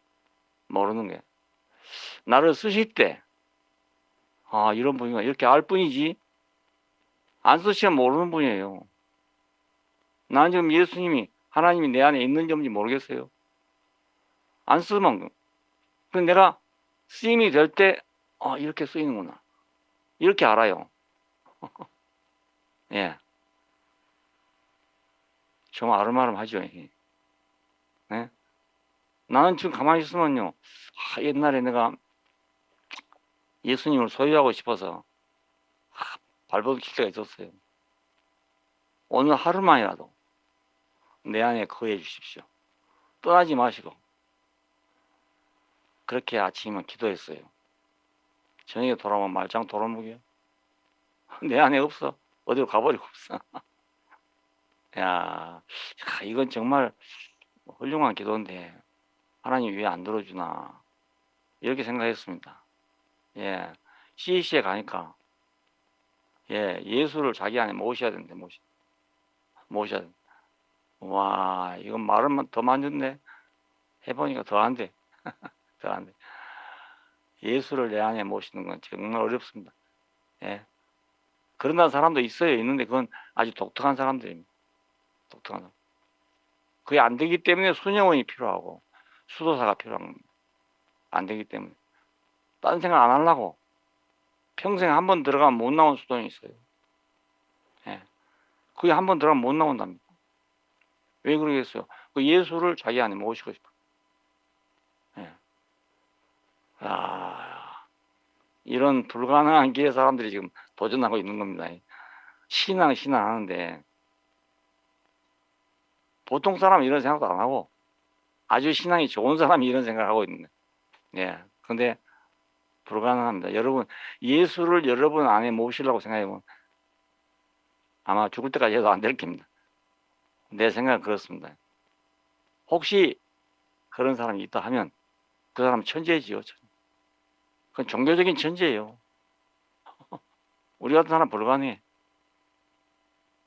모르는 게. 나를 쓰실 때, 이런 분이구나. 이렇게 알 뿐이지, 안 쓰시면 모르는 분이에요. 나는 지금 예수님이, 하나님이 내 안에 있는지 없는지 모르겠어요. 안 쓰면. 근데 내가 쓰임이 될 때, 이렇게 쓰이는구나. 이렇게 알아요. 예. 좀 아름아름하죠. 예? 나는 지금 가만히 있으면요, 옛날에 내가 예수님을 소유하고 싶어서 발버둥 때가 있었어요. 오늘 하루만이라도 내 안에 거해 주십시오. 떠나지 마시고. 그렇게 아침이면 기도했어요. 저녁에 돌아오면 말짱 돌아오게요. 내 안에 없어. 어디로 가버리고 없어. 야, 이건 정말 훌륭한 기도인데 하나님 왜 안 들어주나 이렇게 생각했습니다. 예, CEC에 가니까 예수를 자기 안에 모셔야 되는데 모셔야 돼. 와, 이건 말은 더 만졌네. 해보니까 더 안 돼. 더 안 돼. 예수를 내 안에 모시는 건 정말 어렵습니다. 예. 그런 사람도 있어요. 있는데 그건 아주 독특한 사람들입니다. 독특한 사람. 그게 안 되기 때문에 수녀원이 필요하고 수도사가 필요한 겁니다. 안 되기 때문에. 딴 생각 안 하려고. 평생 한 번 들어가면 못 나온 수도원이 있어요. 예. 그게 한 번 들어가면 못 나온답니다. 왜 그러겠어요? 그 예수를 자기 안에 모시고 싶어. 예. 이런 불가능한 길에 사람들이 지금 도전하고 있는 겁니다. 신앙 하는데 보통 사람은 이런 생각도 안 하고 아주 신앙이 좋은 사람이 이런 생각을 하고 있는 거예요. 예. 근데 불가능합니다. 여러분, 예수를 여러분 안에 모시려고 생각하면 아마 죽을 때까지 해도 안 될 겁니다. 내 생각은 그렇습니다. 혹시 그런 사람이 있다 하면 그 사람은 천재지요. 그건 종교적인 천재예요. 우리 같은 사람 불가능해.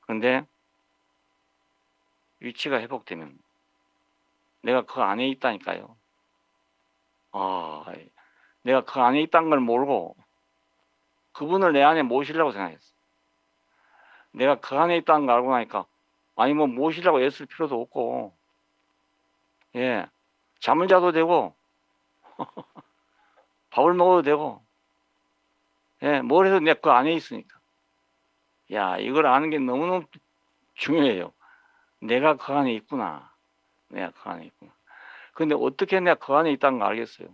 그런데 위치가 회복되면 내가 그 안에 있다니까요. 내가 그 안에 있다는 걸 모르고 그분을 내 안에 모시려고 생각했어. 내가 그 안에 있다는 걸 알고 나니까 아니 뭐 모시려고 애쓸 필요도 없고, 예, 잠을 자도 되고 밥을 먹어도 되고, 예, 뭘 해도 내가 그 안에 있으니까. 야, 이걸 아는 게 너무너무 중요해요. 내가 그 안에 있구나. 내가 그 안에 있구나. 근데 어떻게 내가 그 안에 있다는 걸 알겠어요.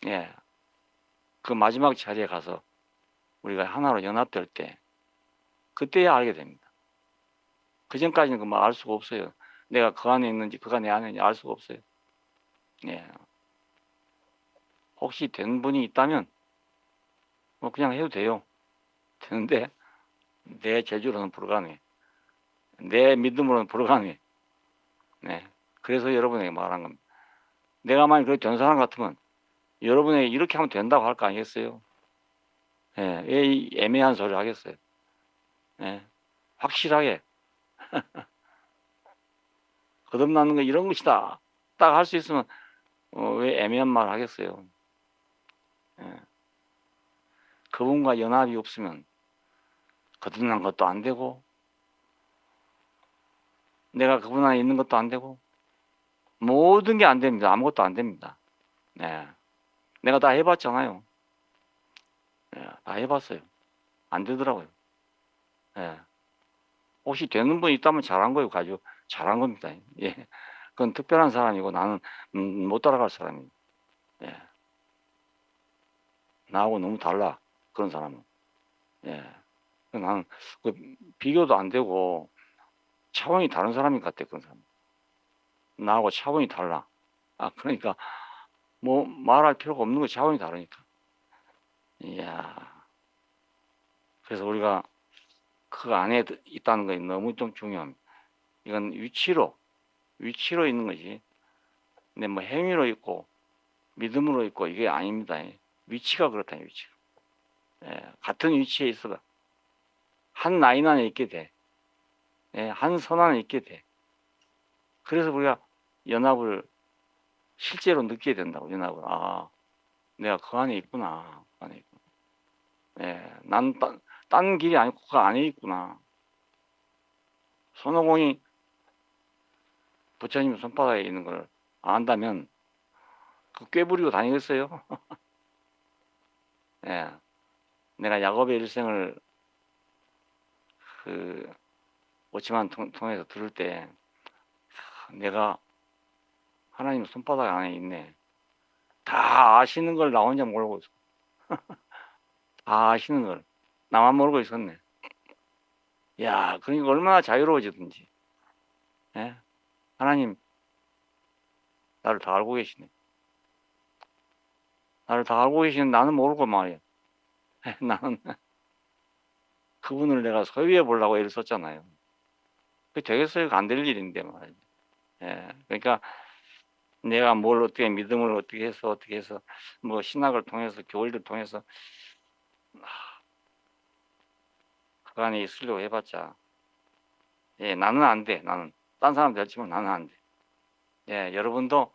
예, 그 마지막 자리에 가서 우리가 하나로 연합될 때 그때야 알게 됩니다. 그 전까지는 그 뭐 알 수가 없어요. 내가 그 안에 있는지 그가 내 안에 있는지 알 수가 없어요. 예. 혹시 된 분이 있다면 뭐 그냥 해도 돼요. 되는데 내 재주로는 불가능해. 내 믿음으로는 불가능해. 네. 그래서 여러분에게 말한 겁니다. 내가 만약 그렇게 된 사람 같으면 여러분에게 이렇게 하면 된다고 할 거 아니겠어요? 예. 왜 이 애매한 소리를 하겠어요? 예. 확실하게 거듭나는 건 이런 것이다. 딱 할 수 있으면 왜 애매한 말 하겠어요? 예. 그분과 연합이 없으면 거듭난 것도 안 되고 내가 그분 안에 있는 것도 안 되고 모든 게 안 됩니다. 아무것도 안 됩니다. 네. 내가 다 해봤잖아요. 네, 다 해봤어요. 안 되더라고요. 네. 혹시 되는 분 있다면 잘한 거예요. 가지고 잘한 겁니다. 예. 그건 특별한 사람이고 나는 못 따라갈 사람이에요. 예. 나하고 너무 달라. 그런 사람은. 예. 나는 그 비교도 안 되고 차원이 다른 사람인 것 같아. 그런 사람. 나하고 차원이 달라. 그러니까 뭐 말할 필요가 없는 거 차원이 다르니까. 이야. 그래서 우리가 그 안에 있다는 것이 너무 좀 중요합니다. 이건 위치로 있는 것이. 근데 뭐 행위로 있고 믿음으로 있고 이게 아닙니다. 위치가 그렇다. 위치가. 예, 같은 위치에 있어가 한 라인 안에 있게 돼. 예, 한 선 안에 있게 돼. 그래서 우리가 연합을 실제로 느끼게 된다고. 연합을. 내가 그 안에 있구나. 그 안에 있구나. 예, 난 딴 길이 아니고 그 안에 있구나. 손오공이 부처님 손바닥에 있는 걸 안다면 그 꾀부리고 다니겠어요? 예, 내가 야곱의 일생을 그 오치만 통해서 들을 때 내가 하나님 손바닥 안에 있네. 다 아시는 걸 나 혼자 모르고 있어. 다 아시는 걸 나만 모르고 있었네. 야, 그러니까 얼마나 자유로워지든지. 예? 하나님 나를 다 알고 계시네. 나를 다 알고 계시는 나는 모르고 말이야. 나는 그분을 내가 소유해 보려고 애를 썼잖아요. 그게 되겠어요? 안 될 일인데 말이야. 예, 그러니까 내가 뭘 어떻게 믿음을 어떻게 해서 뭐 신학을 통해서 교리를 통해서 그 안에 있으려고 해봤자 예, 나는 안 돼. 나는 딴 사람 될지만 나는 안 돼. 예, 여러분도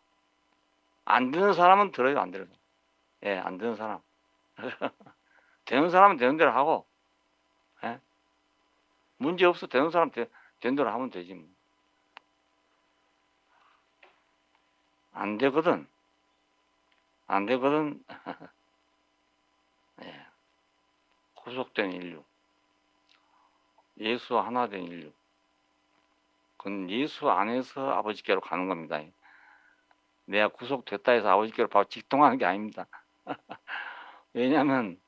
안 되는 사람은 들어요. 안 되는 사람. 예, 안 되는 사람. 되는 사람은 되는 대로 하고, 예? 문제 없어. 되는 사람 되는 대로 하면 되지 뭐. 안 되거든. 안 되거든. 예. 구속된 인류. 예수 하나 된 인류. 그건 예수 안에서 아버지께로 가는 겁니다. 내가 구속됐다 해서 아버지께로 바로 직통하는 게 아닙니다. 왜냐하면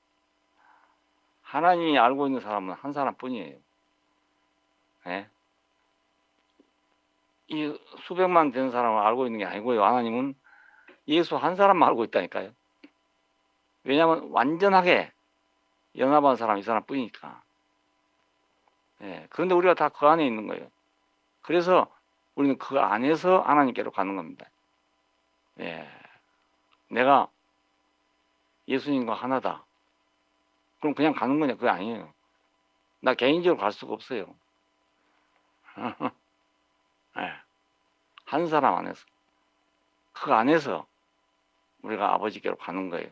하나님이 알고 있는 사람은 한 사람뿐이에요. 예? 이 수백만 되는 사람을 알고 있는 게 아니고요. 하나님은 예수 한 사람만 알고 있다니까요. 왜냐하면 완전하게 연합한 사람이 이 사람뿐이니까. 예. 그런데 우리가 다 그 안에 있는 거예요. 그래서 우리는 그 안에서 하나님께로 가는 겁니다. 예. 내가 예수님과 하나다. 그럼 그냥 가는 거냐? 그게 아니에요. 나 개인적으로 갈 수가 없어요. 예. 한 사람 안에서. 그 안에서 우리가 아버지께로 가는 거예요.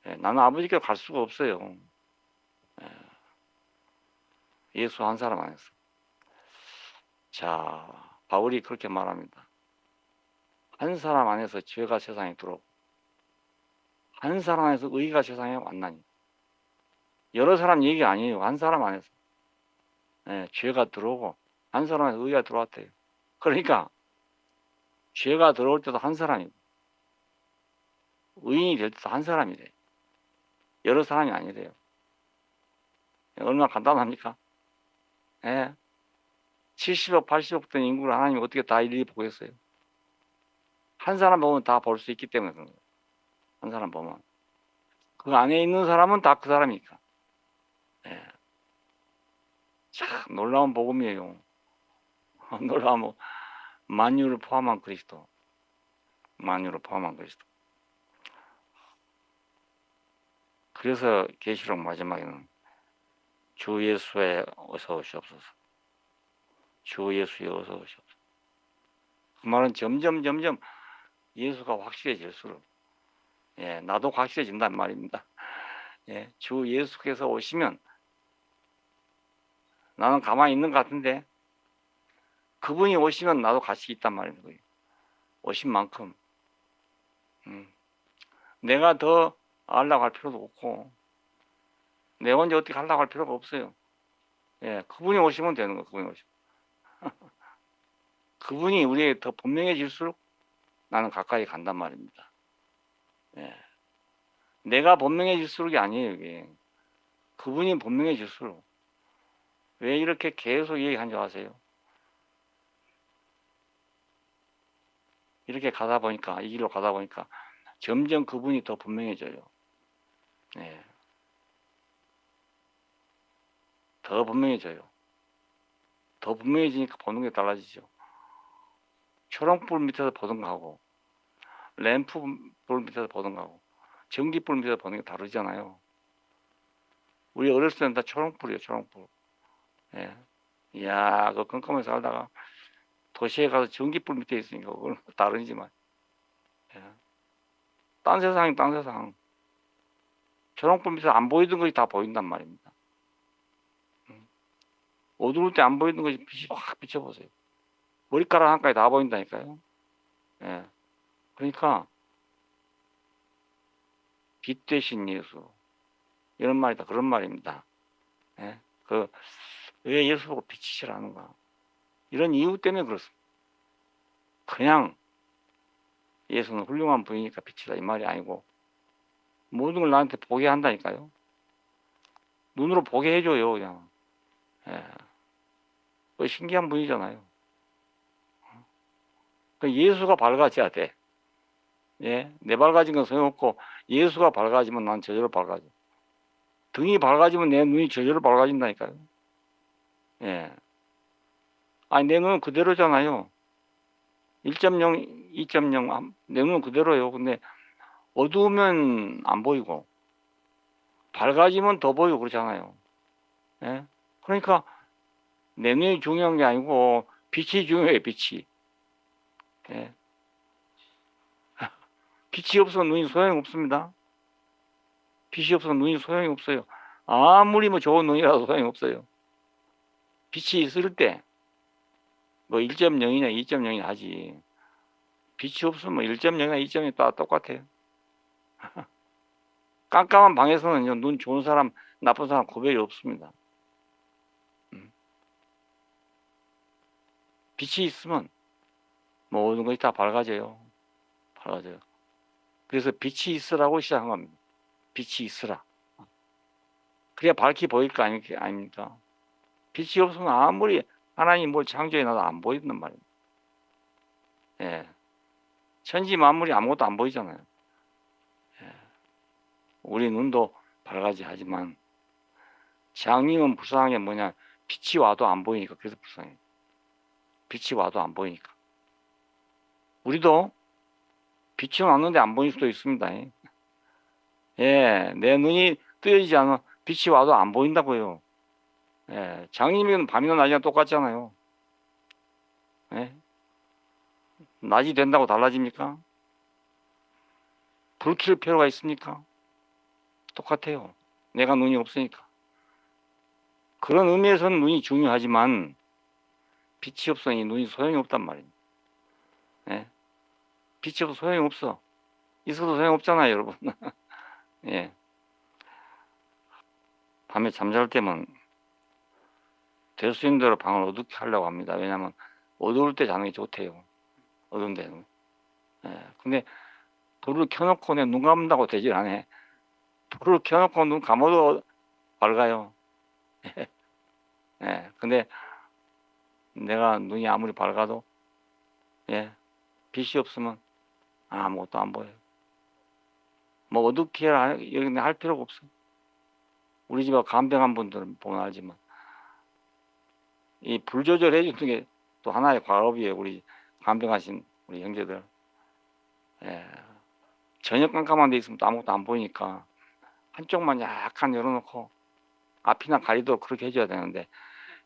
예. 나는 아버지께로 갈 수가 없어요. 예. 예수 한 사람 안에서. 자, 바울이 그렇게 말합니다. 한 사람 안에서 죄가 세상에 들어오고 한 사람 안에서 의가 세상에 왔나니. 여러 사람 얘기 아니에요. 한 사람 안에서. 예, 죄가 들어오고 한 사람 안에서 의가 들어왔대요. 그러니까 죄가 들어올 때도 한 사람이고 의인이 될 때도 한 사람이래요. 여러 사람이 아니래요. 얼마나 간단합니까? 예. 70억, 80억 된 인구를 하나님이 어떻게 다 일일이 보겠어요? 한 사람 보면 다 볼 수 있기 때문에 그런 거예요. 한 사람 보면. 그 안에 있는 사람은 다 그 사람이니까. 예. 참 놀라운 복음이에요. 놀라운 만유를 포함한 그리스도. 만유를 포함한 그리스도. 그래서 계시록 마지막에는 주 예수에 어서 오시옵소서. 주 예수에 어서 오시옵소서. 그 말은 점점 예수가 확실해질수록 예, 나도 확실해진단 말입니다. 예, 주 예수께서 오시면 나는 가만히 있는 것 같은데 그분이 오시면 나도 같이 있단 말입니다. 오신 만큼 내가 더 알라고 할 필요도 없고 내 혼자 어떻게 하려고 할 필요가 없어요. 예, 그분이 오시면 되는 거예요. 그분이 오시면. 그분이 우리에게 더 분명해질수록 나는 가까이 간단 말입니다. 예. 내가 분명해질수록이 아니에요. 이게. 그분이 분명해질수록. 왜 이렇게 계속 얘기한 줄 아세요? 이렇게 가다 보니까 이 길로 가다 보니까 점점 그분이 더 분명해져요. 예. 더 분명해져요. 더 분명해지니까 보는 게 달라지죠. 초롱불 밑에서 보던 거하고 램프불 밑에서 보던 거하고 전기불 밑에서 보는 게 다르잖아요. 우리 어렸을 때는 다 초롱불이에요. 초롱불. 예. 이야, 그 깜깜하게 살다가 도시에 가서 전기불 밑에 있으니까 그건 다르지만. 예. 딴 세상이 딴 세상. 초롱불 밑에서 안 보이던 것이 다 보인단 말입니다. 어두울 때 안 보이던 것이 빛이 확 비춰보세요. 머리카락 한까지 다 보인다니까요. 예. 그러니까 빛 대신 예수 이런 말이다 그런 말입니다. 예. 왜 예수 보고 빛이시라는가 이런 이유 때문에 그렇습니다. 그냥 예수는 훌륭한 분이니까 빛이다 이 말이 아니고 모든 걸 나한테 보게 한다니까요. 눈으로 보게 해줘요 그냥. 예. 그 신기한 분이잖아요. 예수가 밝아져야 돼. 예, 내 밝아진 건 소용없고 예수가 밝아지면 난 저절로 밝아져. 등이 밝아지면 내 눈이 저절로 밝아진다니까요. 예. 아니 내 눈은 그대로잖아요. 1.0, 2.0 내 눈은 그대로예요. 근데 어두우면 안 보이고 밝아지면 더 보이고 그러잖아요. 예? 그러니까 내 눈이 중요한 게 아니고 빛이 중요해요. 빛이. 예. 빛이 없으면 눈이 소용이 없습니다. 빛이 없으면 눈이 소용이 없어요. 아무리 뭐 좋은 눈이라도 소용이 없어요. 빛이 있을 때 뭐 1.0이냐 2.0이냐 하지. 빛이 없으면 1.0이나 2.0이 다 똑같아요. 깜깜한 방에서는 눈 좋은 사람 나쁜 사람 구별이 없습니다. 빛이 있으면 모든 것이 다 밝아져요. 밝아져요. 그래서 빛이 있으라고 시작한 겁니다. 빛이 있으라. 그래야 밝게 보일 거 아닙니까? 빛이 없으면 아무리 하나님 뭘 창조해 놔도 안 보이는 말입니다. 예. 천지 만물이 아무것도 안 보이잖아요. 예. 우리 눈도 밝아지 하지만 장님은 불쌍한 게 뭐냐, 빛이 와도 안 보이니까. 그래서 불쌍해. 빛이 와도 안 보이니까. 우리도 빛이 왔는데 안 보일 수도 있습니다. 예, 내 눈이 뜨여지지 않으면 빛이 와도 안 보인다고요. 예, 장님은 밤이나 낮이나 똑같잖아요. 예? 낮이 된다고 달라집니까? 불 켤 필요가 있습니까? 똑같아요. 내가 눈이 없으니까. 그런 의미에서는 눈이 중요하지만 빛이 없으니 눈이 소용이 없단 말입니다. 예? 빛이 없어 소용이 없어. 있어도 소용 없잖아요, 여러분. 예. 밤에 잠잘 때면 될 수 있는 대로 방을 어둡게 하려고 합니다. 왜냐하면 어두울 때 자는 게 좋대요. 어두운 데는. 예. 근데 불을 켜놓고 내 눈 감는다고 되질 않아. 불을 켜놓고 눈 감아도 밝아요. 예. 근데 내가 눈이 아무리 밝아도 예. 빛이 없으면 아무것도 안 보여요. 뭐 어둡게 할 필요가 없어. 우리 집에 간병한 분들은 보면 알지만 이 불 조절해 주는 게 또 하나의 과업이에요. 우리 간병하신 우리 형제들. 예. 전혀 깜깜한 데 있으면 또 아무것도 안 보이니까 한쪽만 약간 열어놓고 앞이나 가리도록 그렇게 해줘야 되는데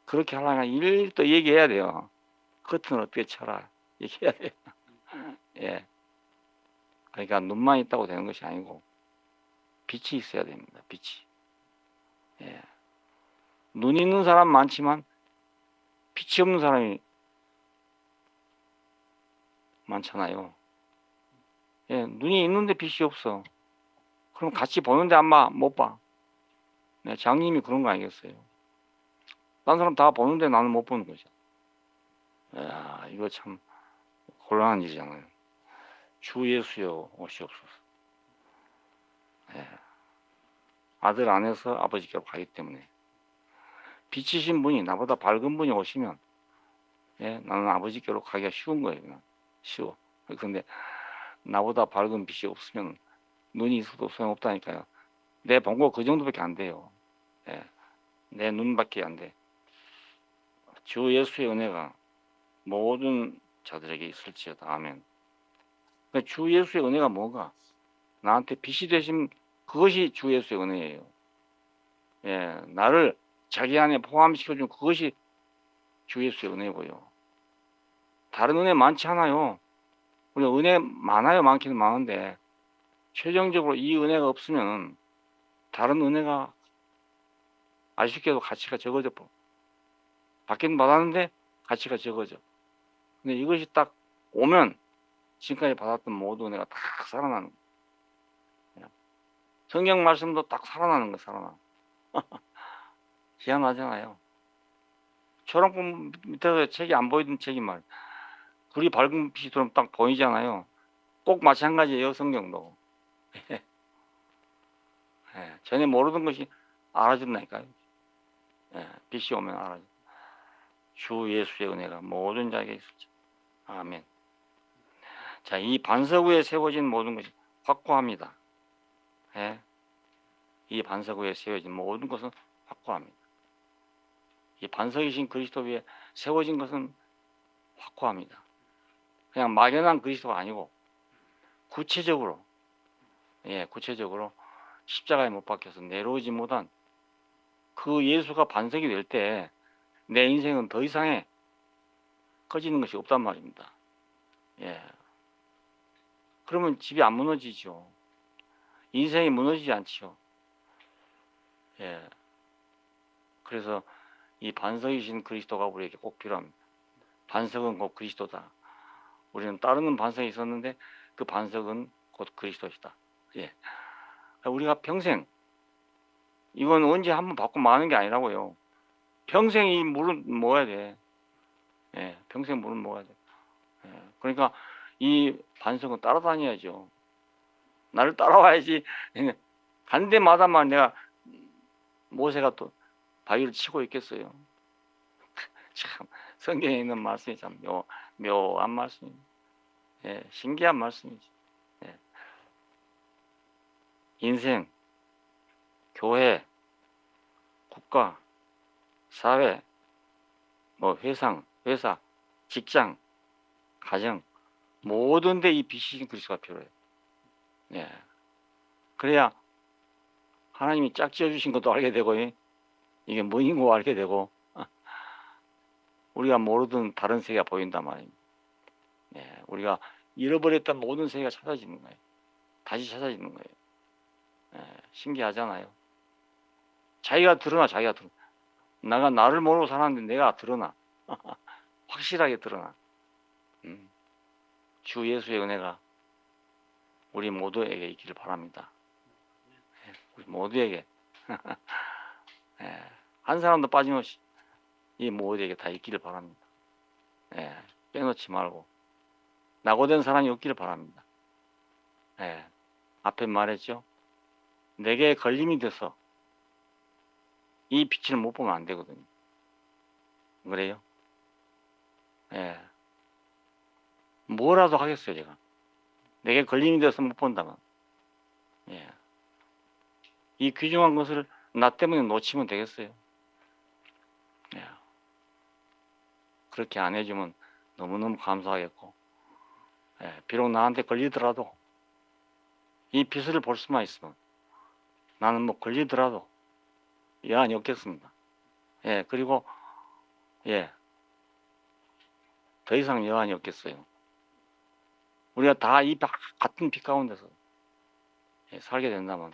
그렇게 하려면 일일이 또 얘기해야 돼요. 커튼을 어떻게 쳐라 얘기해야 돼요. 예. 그러니까 눈만 있다고 되는 것이 아니고 빛이 있어야 됩니다. 빛이. 예. 눈 있는 사람 많지만 빛이 없는 사람이 많잖아요. 예, 눈이 있는데 빛이 없어. 그럼 같이 보는데 아마 못 봐. 네, 장님이 그런 거 아니겠어요? 딴 사람 다 보는데 나는 못 보는 거죠. 야, 이거 참 곤란한 일이잖아요. 주 예수여 오시옵소서. 예. 아들 안에서 아버지께로 가기 때문에 빛이신 분이 나보다 밝은 분이 오시면 예, 나는 아버지께로 가기가 쉬운 거예요. 그냥. 쉬워. 근데 나보다 밝은 빛이 없으면 눈이 있어도 소용없다니까요. 내 본 거 그 정도밖에 안 돼요. 예. 내 눈밖에 안 돼. 주 예수의 은혜가 모든 자들에게 있을지어다. 아멘. 그러니까 주 예수의 은혜가 뭐가? 나한테 빛이 되신 그것이 주 예수의 은혜예요. 예, 나를 자기 안에 포함시켜준 그것이 주 예수의 은혜고요. 다른 은혜 많지 않아요. 우리 은혜 많아요. 많기는 많은데 최종적으로 이 은혜가 없으면 다른 은혜가 아쉽게도 가치가 적어져. 받긴 받았는데 가치가 적어져. 근데 이것이 딱 오면 지금까지 받았던 모든 은혜가 딱 살아나는 거예요. 성경 말씀도 딱 살아나는 거예요. 살아나. 희한하잖아요. 초록불 밑에서 책이 안 보이던 책이 말. 불이 밝은 빛이 들어오면 딱 보이잖아요. 꼭 마찬가지예요. 성경도. 예, 전에 모르던 것이 알아진다니까요. 예, 빛이 오면 알아져. 주 예수의 은혜가 모든 자에게 있을지. 아멘. 자, 이 반석 위에 세워진 모든 것이 확고합니다. 예, 이 반석 위에 세워진 모든 것은 확고합니다. 이 반석이신 그리스도 위에 세워진 것은 확고합니다. 그냥 막연한 그리스도가 아니고 구체적으로, 예, 구체적으로 십자가에 못 박혀서 내려오지 못한 그 예수가 반석이 될 때 내 인생은 더 이상의 커지는 것이 없단 말입니다. 예. 그러면 집이 안 무너지죠. 인생이 무너지지 않지요. 예. 그래서 이 반석이신 그리스도가 우리에게 꼭 필요합니다. 반석은 곧 그리스도다. 우리는 따르는 반석이 있었는데 그 반석은 곧 그리스도시다. 예. 우리가 평생 이건 언제 한번 받고 마는 게 아니라고요. 평생 이 물은 먹어야 돼. 예, 평생 물은 먹어야 돼. 예, 그러니까 이 반석은 따라다녀야죠. 나를 따라와야지. 간 데마다만 내가 모세가 또 바위를 치고 있겠어요. 참 성경에 있는 말씀이 참 묘한 말씀입니다. 예, 신기한 말씀이죠. 예. 인생, 교회, 국가, 사회, 뭐 회사, 직장, 가정, 모든 데 이 빛이신 그리스도가 필요해요. 예. 그래야 하나님이 짝지어 주신 것도 알게 되고, 이게 뭐인 거 알게 되고, 우리가 모르던 다른 세계가 보인단 말입니다. 예. 우리가 잃어버렸던 모든 세계가 찾아지는 거예요. 다시 찾아지는 거예요. 예. 신기하잖아요. 자기가 드러나. 내가 나를 모르고 살았는데 내가 드러나. 확실하게 드러나. 주 예수의 은혜가 우리 모두에게 있기를 바랍니다. 예, 우리 모두에게 예, 한 사람도 빠짐없이 이 모두에게 다 있기를 바랍니다. 예, 빼놓지 말고 낙오된 사람이 없기를 바랍니다. 예, 앞에 말했죠. 내게 걸림이 돼서 이 빛을 못 보면 안 되거든요. 그래요? 예, 뭐라도 하겠어요 제가. 내게 걸림이 돼서 못 본다면. 예. 이 귀중한 것을 나 때문에 놓치면 되겠어요. 예. 그렇게 안 해주면 너무너무 감사하겠고, 예. 비록 나한테 걸리더라도 이 빛을 볼 수만 있으면 나는 뭐 걸리더라도 여한이 없겠습니다. 예. 그리고 예. 더 이상 여한이 없겠어요. 우리가 다 이 같은 빛 가운데서 예. 살게 된다면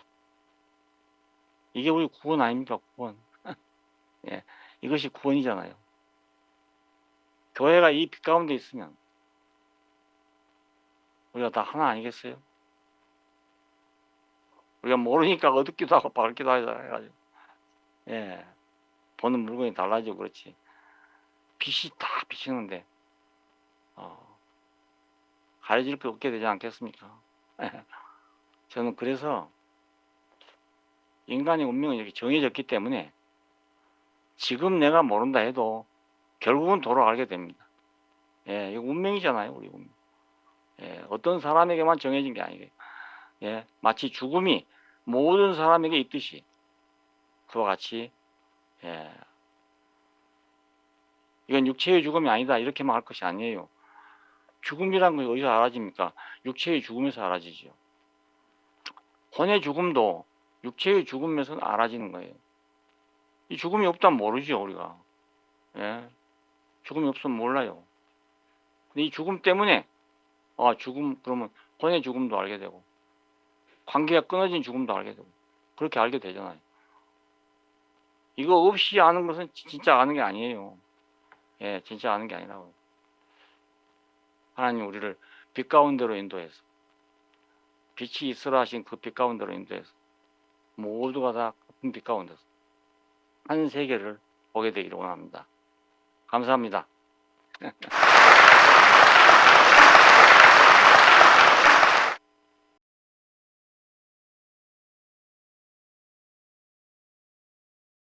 이게 우리 구원 아닙니까? 구원. 예. 이것이 구원이잖아요. 교회가 이 빛 가운데 있으면 우리가 다 하나 아니겠어요? 우리가 모르니까 어둡기도 하고 밝기도 하잖아요. 예. 보는 물건이 달라지고 그렇지. 빛이 다 비치는데, 가려질 게 없게 되지 않겠습니까? 저는 그래서 인간의 운명은 이렇게 정해졌기 때문에 지금 내가 모른다 해도 결국은 돌아가게 됩니다. 예, 이거 운명이잖아요, 우리 운명. 예, 어떤 사람에게만 정해진 게 아니에요. 예, 마치 죽음이 모든 사람에게 있듯이 그와 같이 예, 이건 육체의 죽음이 아니다 이렇게만 할 것이 아니에요. 죽음이란 건 어디서 알아집니까? 육체의 죽음에서 알아지죠. 혼의 죽음도 육체의 죽음에서 알아지는 거예요. 이 죽음이 없다면 모르죠, 우리가. 예, 죽음이 없으면 몰라요. 근데 이 죽음 때문에 죽음 그러면 혼의 죽음도 알게 되고 관계가 끊어진 죽음도 알게 되고 그렇게 알게 되잖아요. 이거 없이 아는 것은 진짜 아는 게 아니에요. 예, 진짜 아는 게 아니라고요. 하나님 우리를 빛 가운데로 인도해서 빛이 있으라 하신 그 빛 가운데로 인도해서 모두가 다 같은 빛 가운데서 한 세계를 보게 되기를 원합니다. 감사합니다.